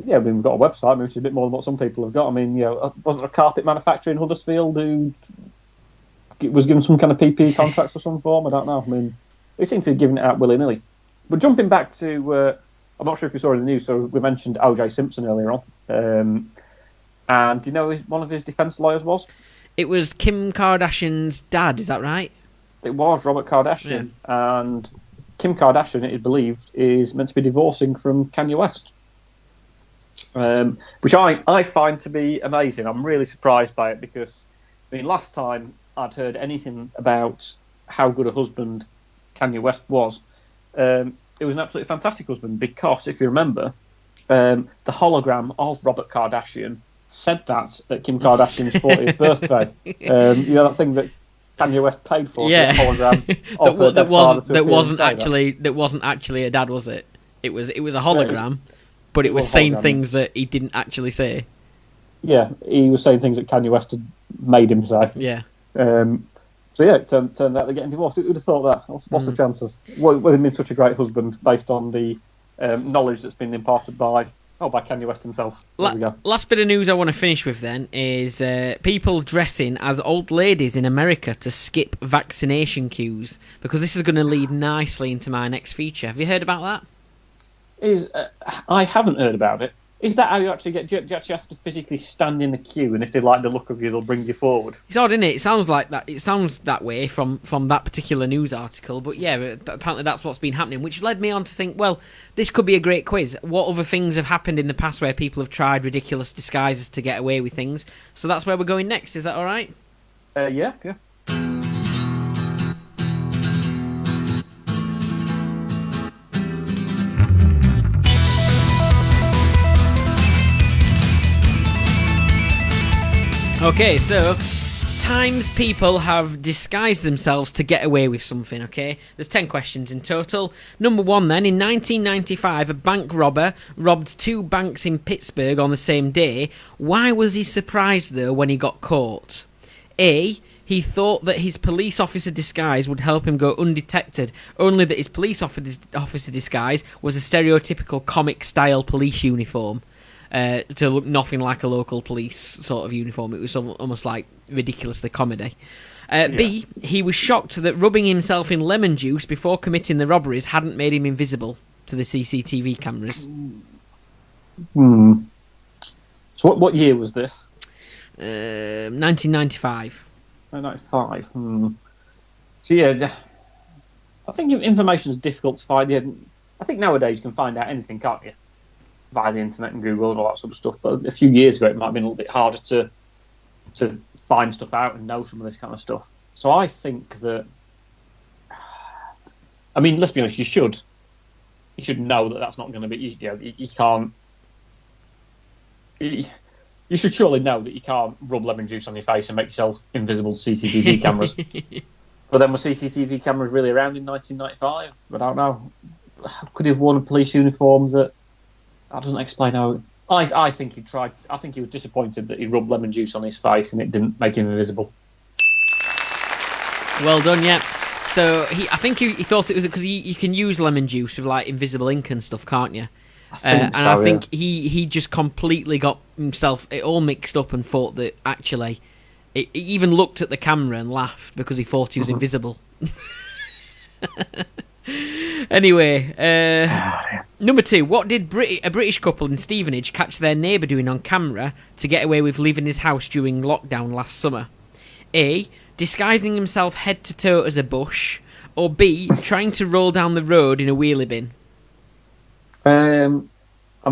yeah, we've got a website, which is a bit more than what some people have got. I mean, wasn't a carpet manufacturer in Huddersfield who was given some kind of PPE contracts of some form? I don't know. I mean, they seem to be giving it out willy-nilly. But jumping back to, I'm not sure if you saw in the news, so we mentioned O.J. Simpson earlier on. And do you know who one of his defence lawyers was?
It was Kim Kardashian's dad, is that right?
It was Robert Kardashian. Yeah. And Kim Kardashian, it is believed, is meant to be divorcing from Kanye West. Which I find to be amazing. I'm really surprised by it because, I mean, last time I'd heard anything about how good a husband Kanye West was, it was an absolutely fantastic husband because, if you remember, the hologram of Robert Kardashian said that at Kim Kardashian's 40th birthday. That thing that Kanye West paid for, the hologram of
that wasn't actually a dad, was it? It was a hologram, but it was saying things that he didn't actually say. Yeah,
he was saying things that Kanye West had made him say.
Yeah.
So yeah, it turned out they're getting divorced. Who'd have thought that? What's the chances? With him being such a great husband, based on the knowledge that's been imparted by Kanye West himself.
Last bit of news I want to finish with then is people dressing as old ladies in America to skip vaccination queues, because this is going to lead nicely into my next feature. Have you heard about that?
I haven't heard about it. Is that how you actually get? Do you actually have to physically stand in the queue, and if they like the look of you, they'll bring you forward?
It's odd, isn't it? It sounds like that. It sounds that way from that particular news article. But yeah, apparently that's what's been happening, which led me on to think, well, this could be a great quiz. What other things have happened in the past where people have tried ridiculous disguises to get away with things? So that's where we're going next. Is that all right?
Yeah.
Okay, so times people have disguised themselves to get away with something, okay? There's 10 questions in total. Number 1 then, in 1995, a bank robber robbed 2 banks in Pittsburgh on the same day. Why was he surprised, though, when he got caught? A, he thought that his police officer disguise would help him go undetected, only that his police officer disguise was a stereotypical comic-style police uniform. To look nothing like a local police sort of uniform. It was almost like ridiculously comedy. B, he was shocked that rubbing himself in lemon juice before committing the robberies hadn't made him invisible to the CCTV cameras.
So what year was this?
1995.
1995. So yeah, I think information is difficult to find. I think nowadays you can find out anything, can't you? Via the internet and Google and all that sort of stuff. But a few years ago, it might have been a little bit harder to find stuff out and know some of this kind of stuff. So I think that, I mean, let's be honest, you should know that that's not going to be, you can't, you should surely know that you can't rub lemon juice on your face and make yourself invisible to CCTV cameras. But then were CCTV cameras really around in 1995? I don't know. Could he have worn a police uniform that doesn't explain how. I think he tried. I think he was disappointed that he rubbed lemon juice on his face and it didn't make him invisible.
Well done, yeah. So I think he thought it was because you can use lemon juice with like invisible ink and stuff, can't you? I think he just completely got himself it all mixed up and thought that actually, he even looked at the camera and laughed because he thought he was invisible. Anyway, number 2. What did a British couple in Stevenage catch their neighbour doing on camera to get away with leaving his house during lockdown last summer? A, disguising himself head to toe as a bush, or B, trying to roll down the road in a wheelie bin?
I'm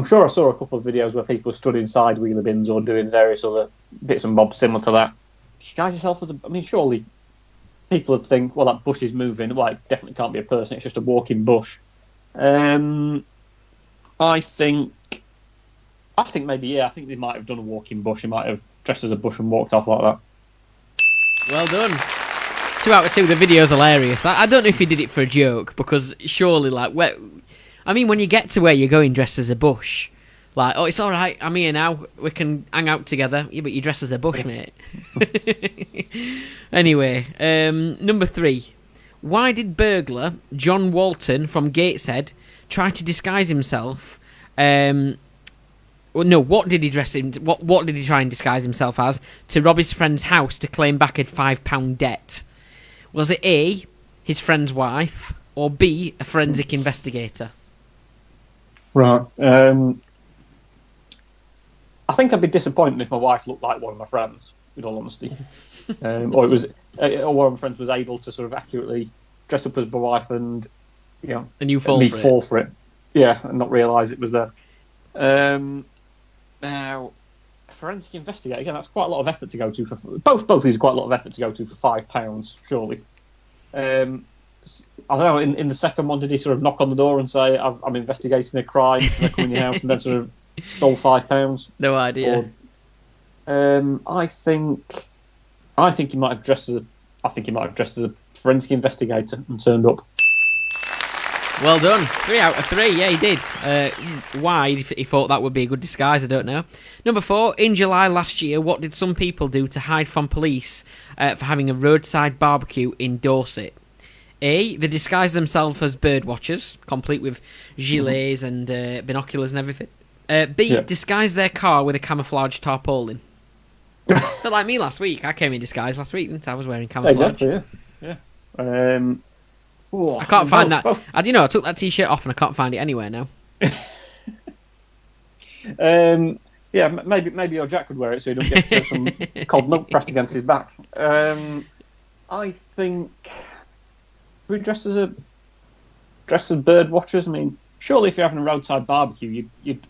sure I saw a couple of videos where people stood inside wheelie bins or doing various other bits and bobs similar to that. Disguise yourself as surely people would think, well, that bush is moving. Well, it definitely can't be a person. It's just a walking bush. I think maybe, yeah. I think they might have done a walking bush. He might have dressed as a bush and walked off like that.
Well done. 2 out of 2. The video's hilarious. I don't know if he did it for a joke, because surely, like, when you get to where you're going dressed as a bush, like, oh, it's all right, I'm here now, we can hang out together. Yeah, but you dress as a bush, mate. Anyway, number 3. Why did burglar John Walton from Gateshead try to disguise himself? What did he dress him? What did he try and disguise himself as to rob his friend's house to claim back a £5 debt? Was it A, his friend's wife, or B, a forensic investigator?
Right. I think I'd be disappointed if my wife looked like one of my friends, in all honesty. Or one of my friends was able to sort of accurately dress up as my wife and,
and you fall
for it. Yeah, and not realise it was there. Now, forensic investigator, again, that's quite a lot of effort to go to. Both of these are quite a lot of effort to go to for £5, surely. I don't know, in the second one, did he sort of knock on the door and say, I'm investigating a crime, and I come in your house, and then sort of stole £5?
No idea.
I think he might have dressed as a forensic investigator and turned up.
Well done. 3 out of 3. Yeah, he did. Why he thought that would be a good disguise, I don't know. Number 4. In July last year, what did some people do to hide from police for having a roadside barbecue in Dorset? A, they disguised themselves as bird watchers, complete with gilets and binoculars and everything. B, disguised their car with a camouflage tarpaulin. But like me last week, I came in disguise last week, didn't I? I was wearing camouflage.
Exactly, yeah.
I can't find that. I took that t-shirt off and I can't find it anywhere now.
Yeah, maybe your Jack could wear it so he doesn't get some cold milk pressed against his back. I think we dressed as bird watchers. I mean, surely if you're having a roadside barbecue, you'd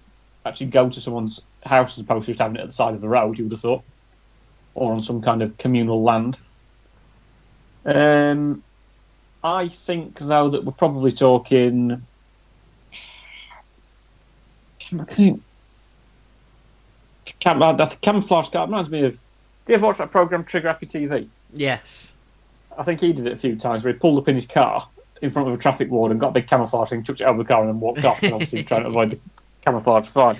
actually go to someone's house as opposed to just having it at the side of the road. You would have thought, or on some kind of communal land. I think though that we're probably talking. Camouflage card reminds me of. Do you ever watch that program Trigger Happy TV?
Yes.
I think he did it a few times where he pulled up in his car in front of a traffic warden, got a big camouflage thing, chucked it over the car, and then walked off. And obviously trying to avoid the camouflage fine.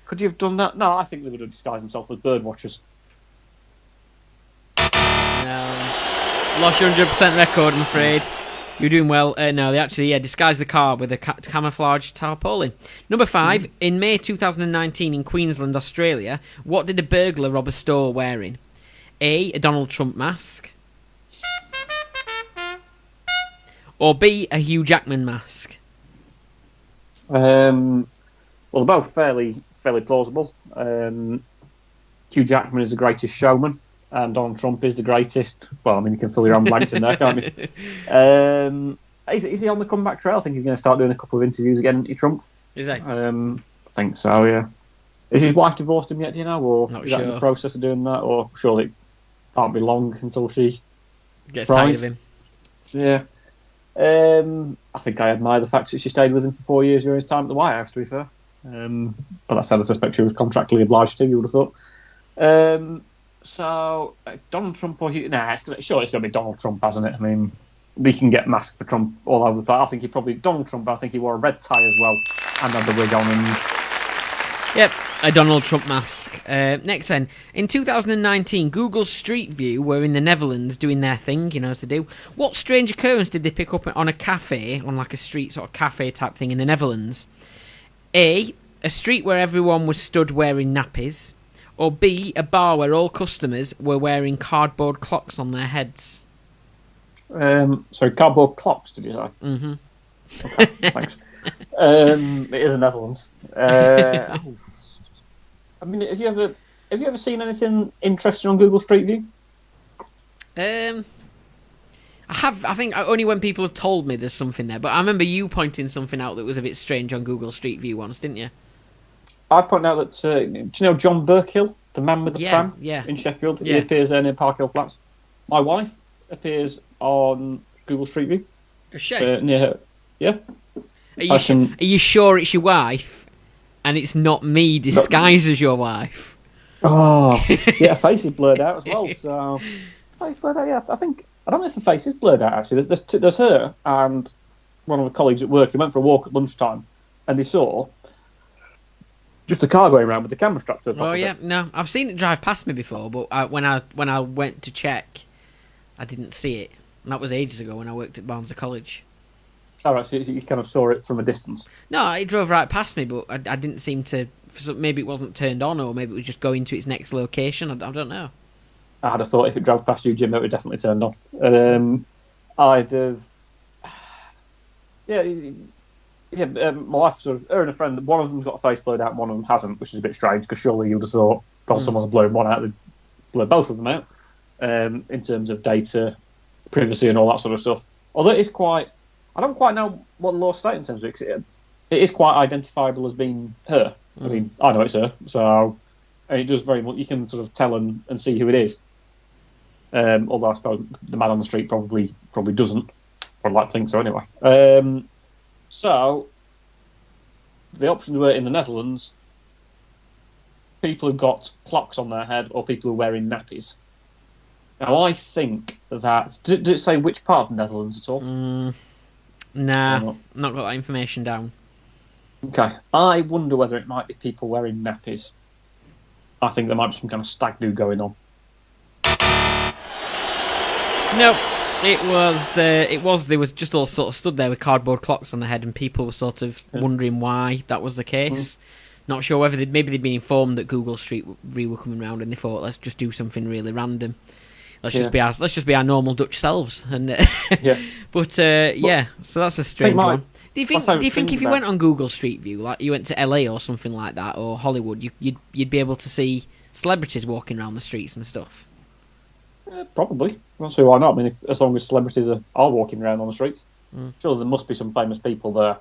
Could you have done that? No, I think they would have disguised themselves as bird watchers.
No. Lost your 100% record, I'm afraid. You're doing well. No, they actually disguised the car with a camouflage tarpaulin. Number 5. In May 2019 in Queensland, Australia, what did a burglar rob a store wearing? A Donald Trump mask. Or B, a Hugh Jackman mask.
Well, they're both fairly plausible. Hugh Jackman is the greatest showman, and Donald Trump is the greatest. Well, I mean, you can fill your own blanks in there, can't you? Is he on the comeback trail? I think he's going to start doing a couple of interviews again, isn't he, Trump?
Is he?
I think so, yeah. Is his wife divorced him yet, do you know? Or
Not
is
sure.
that in the process of doing that? Or surely it can't be long until she
Gets tired of him.
Yeah. I think I admire the fact that she stayed with him for 4 years during his time at the White House, to be fair. But that said, I suspect she was contractually obliged to, you would have thought. So, Donald Trump or Hugh... Nah, sure it's going to be Donald Trump, hasn't it? I mean, we can get masked for Trump all over the place. I think he probably... Donald Trump, I think he wore a red tie as well and had the wig on.
Yep, a Donald Trump mask. Next then, in 2019, Google Street View were in the Netherlands doing their thing, you know, as they do. What strange occurrence did they pick up on a cafe, on like a street sort of cafe type thing in the Netherlands? A street where everyone was stood wearing nappies. Or B, a bar where all customers were wearing cardboard clocks on their heads.
Sorry, cardboard clocks, did you say?
Mm-hmm.
Okay, thanks. It is the Netherlands. I mean, have you ever seen anything interesting on Google Street View?
I have. I think only when people have told me there's something there. But I remember you pointing something out that was a bit strange on Google Street View once, didn't you?
I point out that do you know John Burkill, the man with the pram in Sheffield?
Yeah.
He appears there near Park Hill Flats. My wife appears on Google Street View. Near her. Yeah.
Are you sure it's your wife, and it's not me disguised as your wife?
Oh, yeah, her face is blurred out as well. So, face blurred out. Yeah, I don't know if the face is blurred out actually. There's her and one of the colleagues at work. They went for a walk at lunchtime, and they saw just a car going around with the camera strapped to the top of it.
No, I've seen it drive past me before, but when I went to check, I didn't see it. And that was ages ago when I worked at Barnsley College.
All right, so you kind of saw it from a distance.
No, it drove right past me, but I didn't seem to. Maybe it wasn't turned on, or maybe it was just going to its next location. I don't know.
I'd have thought if it drove past you, Jimbo, it would definitely turned on. I'd have. Yeah. My wife her and a friend. One of them's got a face blurred out, and one of them hasn't, which is a bit strange because surely you would have thought, because someone's blurred one out, they'd blur both of them out. In terms of data, privacy, and all that sort of stuff. Although it is quite. I don't quite know what the law states in terms of it. It is quite identifiable as being her. I mean, I know it's her, so and it does very much. You can sort of tell and see who it is. Although I suppose the man on the street probably doesn't, or I'd like to think so anyway. So the options were in the Netherlands: people who've got clocks on their head, or people who are wearing nappies. Now I think that did it say which part of the Netherlands at all?
Nah, not got that information down.
Okay, I wonder whether it might be people wearing nappies. I think there might be some kind of stag do going on.
No, it was. They was just all sort of stood there with cardboard clocks on their head, and people were sort of wondering why that was the case. Not sure whether maybe they'd been informed that Google Street View were coming round, and they thought, let's just do something really random. Let's just be our normal Dutch selves. And
yeah.
But so that's a strange one. Do you think if you went on Google Street View, like you went to LA or something like that, or Hollywood, you'd be able to see celebrities walking around the streets and stuff?
Probably. I don't see why not. I mean, as long as celebrities are walking around on the streets, sure there must be some famous people there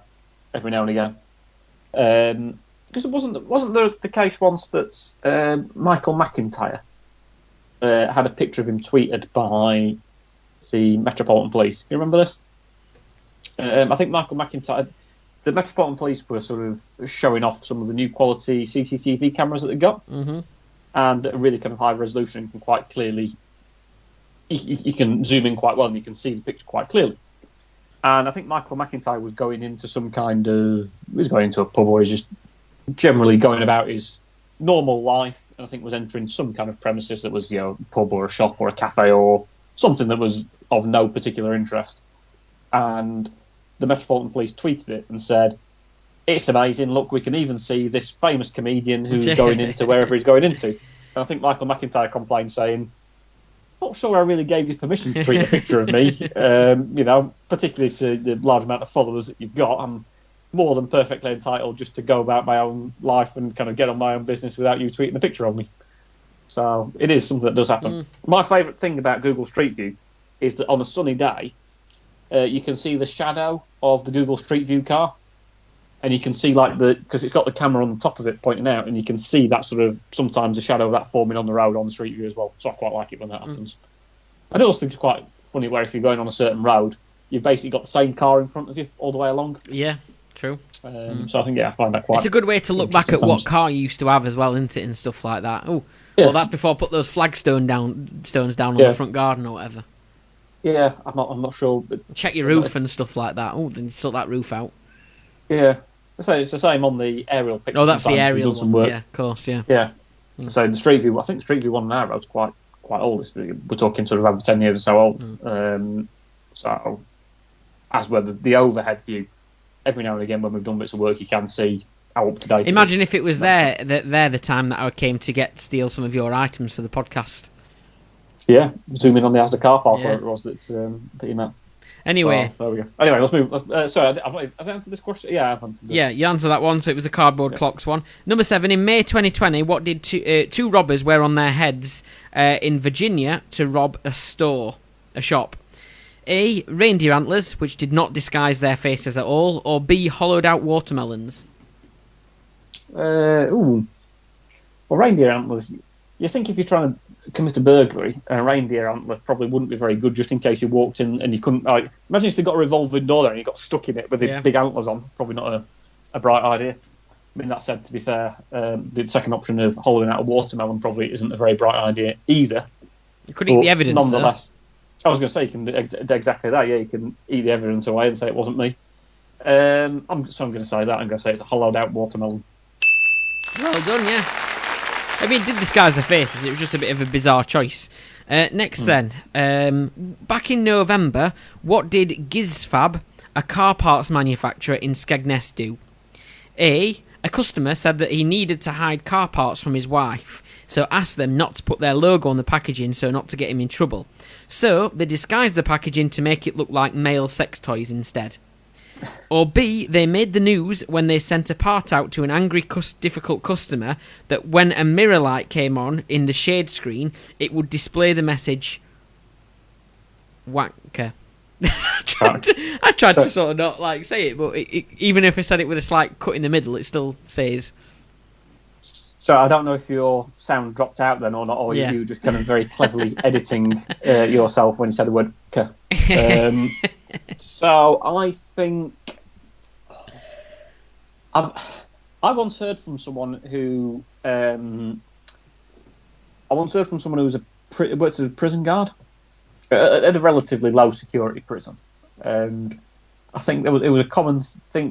every now and again. Because it wasn't there the case once that Michael McIntyre had a picture of him tweeted by the Metropolitan Police. You remember this? I think Michael McIntyre, the Metropolitan Police were sort of showing off some of the new quality CCTV cameras that they got, and a really kind of high resolution. You can quite clearly, you can zoom in quite well, and you can see the picture quite clearly. And I think Michael McIntyre was going into a pub, or he's just generally going about his normal life, and I think was entering some kind of premises that was, a pub or a shop or a cafe or something that was of no particular interest. And the Metropolitan Police tweeted it and said, "It's amazing, look, we can even see this famous comedian who's going into wherever he's going into." And I think Michael McIntyre complained, saying, "Not sure I really gave you permission to tweet a picture of me, particularly to the large amount of followers that you've got. I'm more than perfectly entitled just to go about my own life and kind of get on my own business without you tweeting a picture of me." So it is something that does happen. My favourite thing about Google Street View is that on a sunny day, you can see the shadow of the Google Street View car, and you can see because it's got the camera on the top of it pointing out, and you can see that sort of sometimes the shadow of that forming on the road on the Street View as well. So I quite like it when that happens. I also think it's quite funny where if you're going on a certain road, you've basically got the same car in front of you all the way along.
Yeah, true.
So I think I find that quite.
It's a good way to look back at what car you used to have as well, isn't it, and stuff like that. Oh, yeah. Well, that's before I put those stones down on the front garden or whatever.
Yeah, I'm not sure. But
check your roof and stuff like that. Oh, then you sort that roof out.
Yeah, so it's the same on the aerial pictures.
Oh, that's the aerial ones. Yeah, of course. Yeah.
Yeah. So the Street View, I think the Street View one on our road's quite old. We're talking sort of over 10 years or so old. So, as well the overhead view, every now and again when we've done bits of work, you can see how up to date.
Imagine if it was the time that I came to steal some of your items for the podcast.
Yeah, zoom in on the Asda car park where it was that you meant.
Anyway,
there we go. Anyway, let's move. Sorry, have I answered this question? Yeah, I've answered it.
Yeah, you answered that one, so it was the cardboard clocks one. Number 7, in May 2020, what did two robbers wear on their heads in Virginia to rob a shop? A, reindeer antlers, which did not disguise their faces at all, or B, hollowed out watermelons?
Well, reindeer antlers, you think if you're trying to commit a burglary, a reindeer antler probably wouldn't be very good, just in case you walked in and you couldn't. Imagine if they got a revolving door there and you got stuck in it with the big antlers on. Probably not a bright idea. I mean, that said, to be fair, the second option of holding out a watermelon probably isn't a very bright idea either.
You could eat the evidence.
Nonetheless, I was going to say you can do exactly that. Yeah, you can eat the evidence away and say it wasn't me. I'm going to say that. I'm going to say it's a hollowed out watermelon.
Well done, yeah. I mean, it did disguise their faces. It was just a bit of a bizarre choice. Next then, back in November, what did Gizfab, a car parts manufacturer in Skegness, do? A customer said that he needed to hide car parts from his wife, so asked them not to put their logo on the packaging so not to get him in trouble. So they disguised the packaging to make it look like male sex toys instead. Or B, they made the news when they sent a part out to an angry, difficult customer that when a mirror light came on in the shade screen, it would display the message, wanker. I tried to sort of not say it, but even if I said it with a slight cut in the middle, it still says.
So I don't know if your sound dropped out then or not, or you were just kind of very cleverly editing yourself when you said the word "k." So I think I once heard from someone who worked as a prison guard at a relatively low security prison, and I think it was a common thing.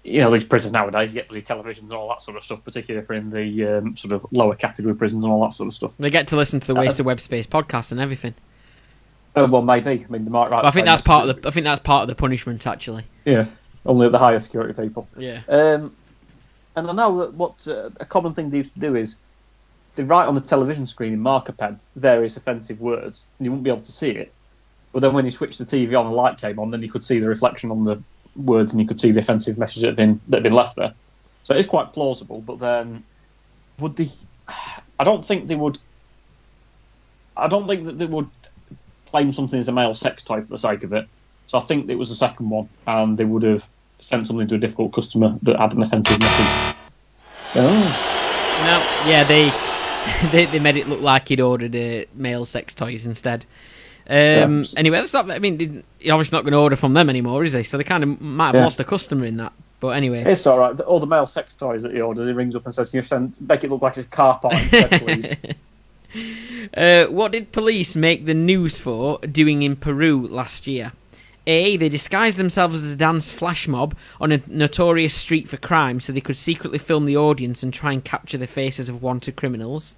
These prisons nowadays, you get the televisions and all that sort of stuff, particularly if in the sort of lower category prisons and all that sort of stuff.
They get to listen to the Waste of Web Space podcast and everything.
Well, maybe. I mean, they might write.
I think that's part of the punishment, actually.
Yeah, only at the higher security people.
Yeah.
And I know that what a common thing they used to do is they write on the television screen in marker pen various offensive words, and you wouldn't be able to see it. But then when you switched the TV on and the light came on, then you could see the reflection on the words, and you could see the offensive message that had been left there. So it is quite plausible. But then, would they? I don't think they would. I don't think that they would claim something as a male sex toy for the sake of it. So I think it was the second one, and they would have sent something to a difficult customer that had an offensive message. Oh.
No, yeah, they made it look like he'd ordered male sex toys instead. Anyway, that's not. I mean, you're obviously not going to order from them anymore, is he? So they kind of might have lost a customer in that. But anyway,
it's all right. All the male sex toys that he orders, he rings up and says, "You make it look like it's a car park instead, please."
What did police make the news for doing in Peru last year? A. They disguised themselves as a dance flash mob on a notorious street for crime so they could secretly film the audience and try and capture the faces of wanted criminals.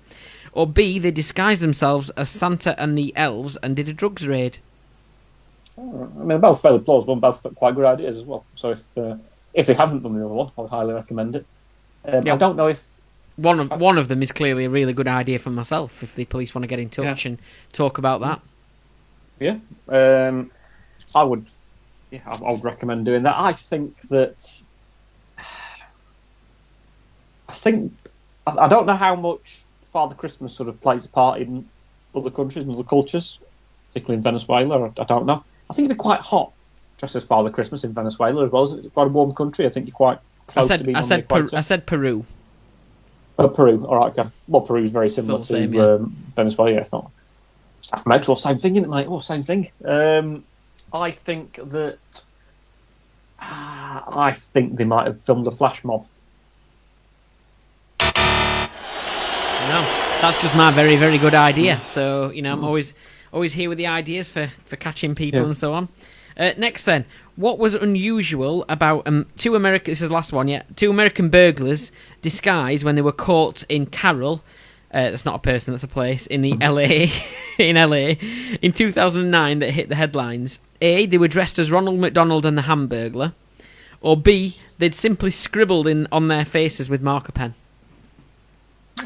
Or B. They disguised themselves as Santa and the elves and did a drugs raid.
I mean, they're both fairly plausible and both quite good ideas as well. So if they haven't done the other one, I would highly recommend it. I don't know if...
One of them is clearly a really good idea for myself, if the police want to get in touch and talk about that.
Yeah. I would recommend doing that. I think I don't know how much Father Christmas sort of plays a part in other countries and other cultures, particularly in Venezuela. I don't know. I think it'd be quite hot dressed as Father Christmas in Venezuela as well. It's quite a warm country. I think you're quite close to being on the equator.
I said Peru.
Oh, Peru. All right, okay. Well, Peru is very similar to Venezuela. Yeah, it's not South America. Same thing, isn't it, mate? Same thing. I think they might have filmed a flash mob.
No, that's just my very, very good idea. So, I'm always here with the ideas for catching people and so on. Next then, what was unusual about two American... This is the last one, yeah. Two American burglars disguised when they were caught in Carroll. That's not a person, that's a place. In the LA, in 2009 that hit the headlines. A, they were dressed as Ronald McDonald and the Hamburglar. Or B, they'd simply scribbled on their faces with marker pen.
Is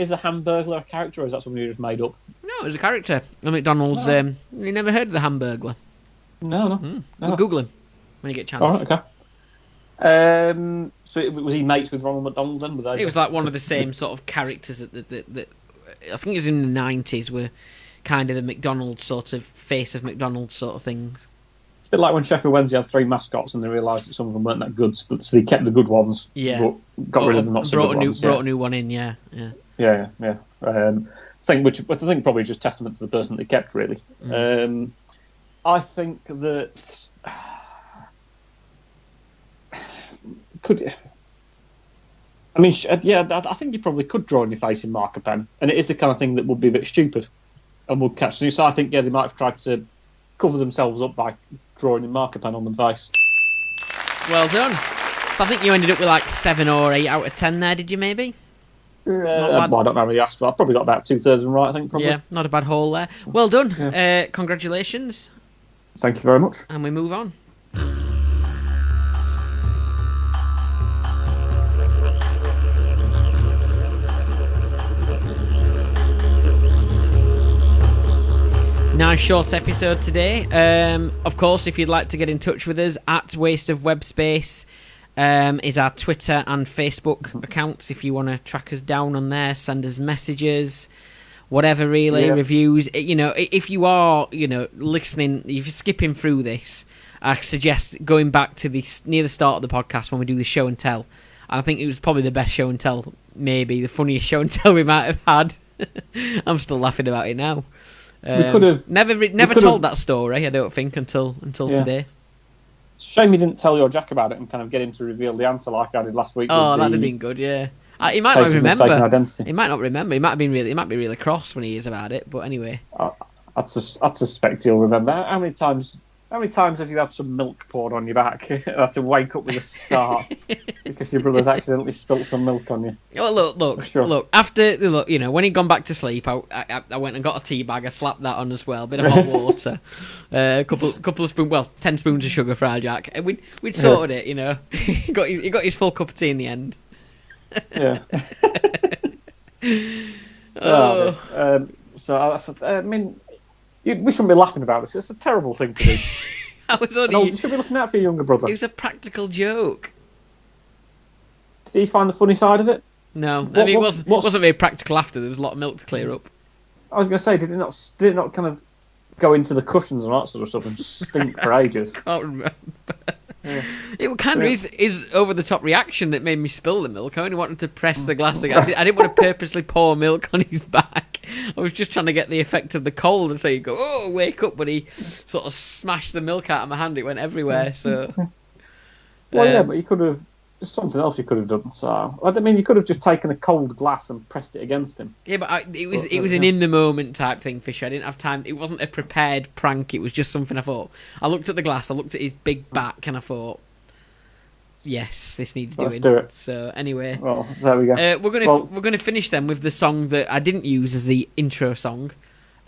the Hamburglar a character, or is that something you just made up?
No, it was a character. The McDonald's. You never heard of the Hamburglar?
No.
Google him when you get a chance.
Oh, okay. So was he mates with Ronald McDonald then?
It was like one of the same sort of characters that I think it was in the 90s were kind of the McDonald's sort of face of McDonald's sort of things.
It's a bit like when Sheffield Wednesday had 3 mascots and they realised that some of them weren't that good, so they kept the good ones.
Yeah.
But got rid of the not so good ones.
Brought a new one in. Yeah.
I think probably just testament to the person they kept, really. I think that I think you probably could draw on your face in marker pen, and it is the kind of thing that would be a bit stupid and would catch you. So I think they might have tried to cover themselves up by drawing in marker pen on the face.
Well done. So I think you ended up with like 7 or 8 out of 10 there, did you maybe?
I don't know how many asked, but I've probably got about 2/3 of them right, I think. Probably.
Yeah, not a bad haul there. Well done. Yeah. Congratulations.
Thank you very much.
And we move on. Nice short episode today. Of course, if you'd like to get in touch with us, at Waste of Web Space is our Twitter and Facebook accounts. If you want to track us down on there, send us messages, whatever, really, reviews. If you are, listening, if you're skipping through this, I suggest going back to near the start of the podcast when we do the show and tell. And I think it was probably the best show and tell, maybe the funniest show and tell we might have had. I'm still laughing about it now. We could have never told that story, I don't think, until today.
It's a shame you didn't tell your Jack about it and kind of get him to reveal the answer like I did last week.
Oh, that'd have been good, yeah. He might not remember. He might not remember. He might be really cross when he hears about it. But anyway,
I'd suspect he'll remember. How many times have you had some milk poured on your back? You had to wake up with a start because your brother's accidentally spilt some milk on you.
Oh, look. After when he'd gone back to sleep, I went and got a tea bag. I slapped that on as well. A bit of hot water, a couple of spoons. 10 spoons of sugar for our Jack. And we'd sorted it. He got his full cup of tea in the end.
Yeah. I mean, we shouldn't be laughing about this. It's a terrible thing to do. You should be looking out for your younger brother.
It was a practical joke.
Did he find the funny side of it?
No, I mean, it wasn't very practical after. There was a lot of milk to clear up.
I was going to say, did it not kind of go into the cushions and that sort of stuff and stink for ages?
I can't remember. Yeah. It kind of is over-the-top reaction that made me spill the milk. I only wanted to press the glass again. I didn't want to purposely pour milk on his back. I was just trying to get the effect of the cold, and so you go, oh, wake up, but he sort of smashed the milk out of my hand. It went everywhere, so...
Well, but you could have... There's something else you could have done. So I mean, you could have just taken a cold glass and pressed it against him.
Yeah, but it was an in the moment type thing, Fisher. I didn't have time. It wasn't a prepared prank. It was just something I thought. I looked at the glass. I looked at his big back, and I thought, yes, this needs doing.
Let's do it.
So anyway,
well, there we go.
We're gonna finish then with the song that I didn't use as the intro song.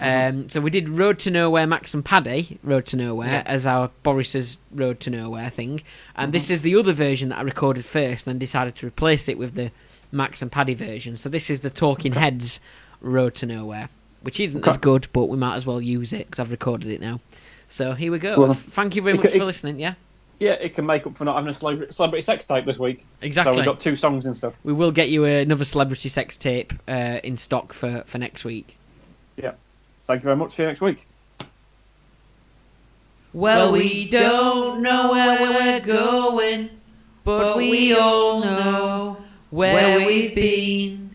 So we did Road to Nowhere, Max and Paddy, Road to Nowhere, as our Boris's Road to Nowhere thing. And this is the other version that I recorded first and then decided to replace it with the Max and Paddy version. So this is the Talking Heads Road to Nowhere, which isn't as good, but we might as well use it because I've recorded it now. So here we go. Well, thank you very much for listening, yeah? Yeah,
it can make up for not having a celebrity sex tape this week.
Exactly.
So we've got 2 songs and stuff.
We will get you another celebrity sex tape in stock for next week.
Yeah. Thank you very much. See you next week.
Well, we don't know where we're going, but we all know where we've been.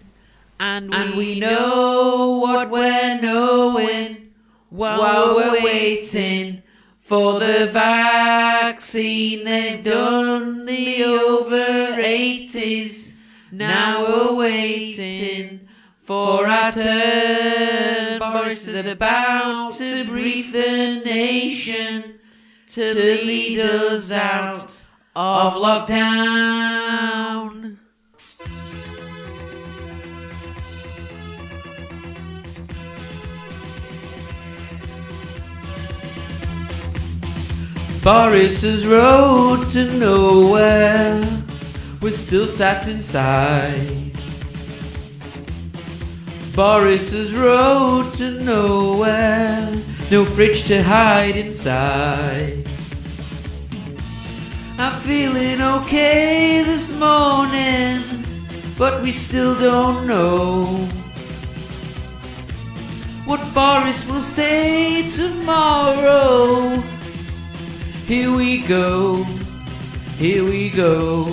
And we know what we're knowing while we're waiting for the vaccine. They've done the over 80s, now we're waiting for our turn. Boris is about to brief the nation to lead us out of lockdown. Boris's road to nowhere, we're still sat inside. Boris's road to nowhere, no fridge to hide inside. I'm feeling okay this morning, but we still don't know what Boris will say tomorrow. Here we go, here we go.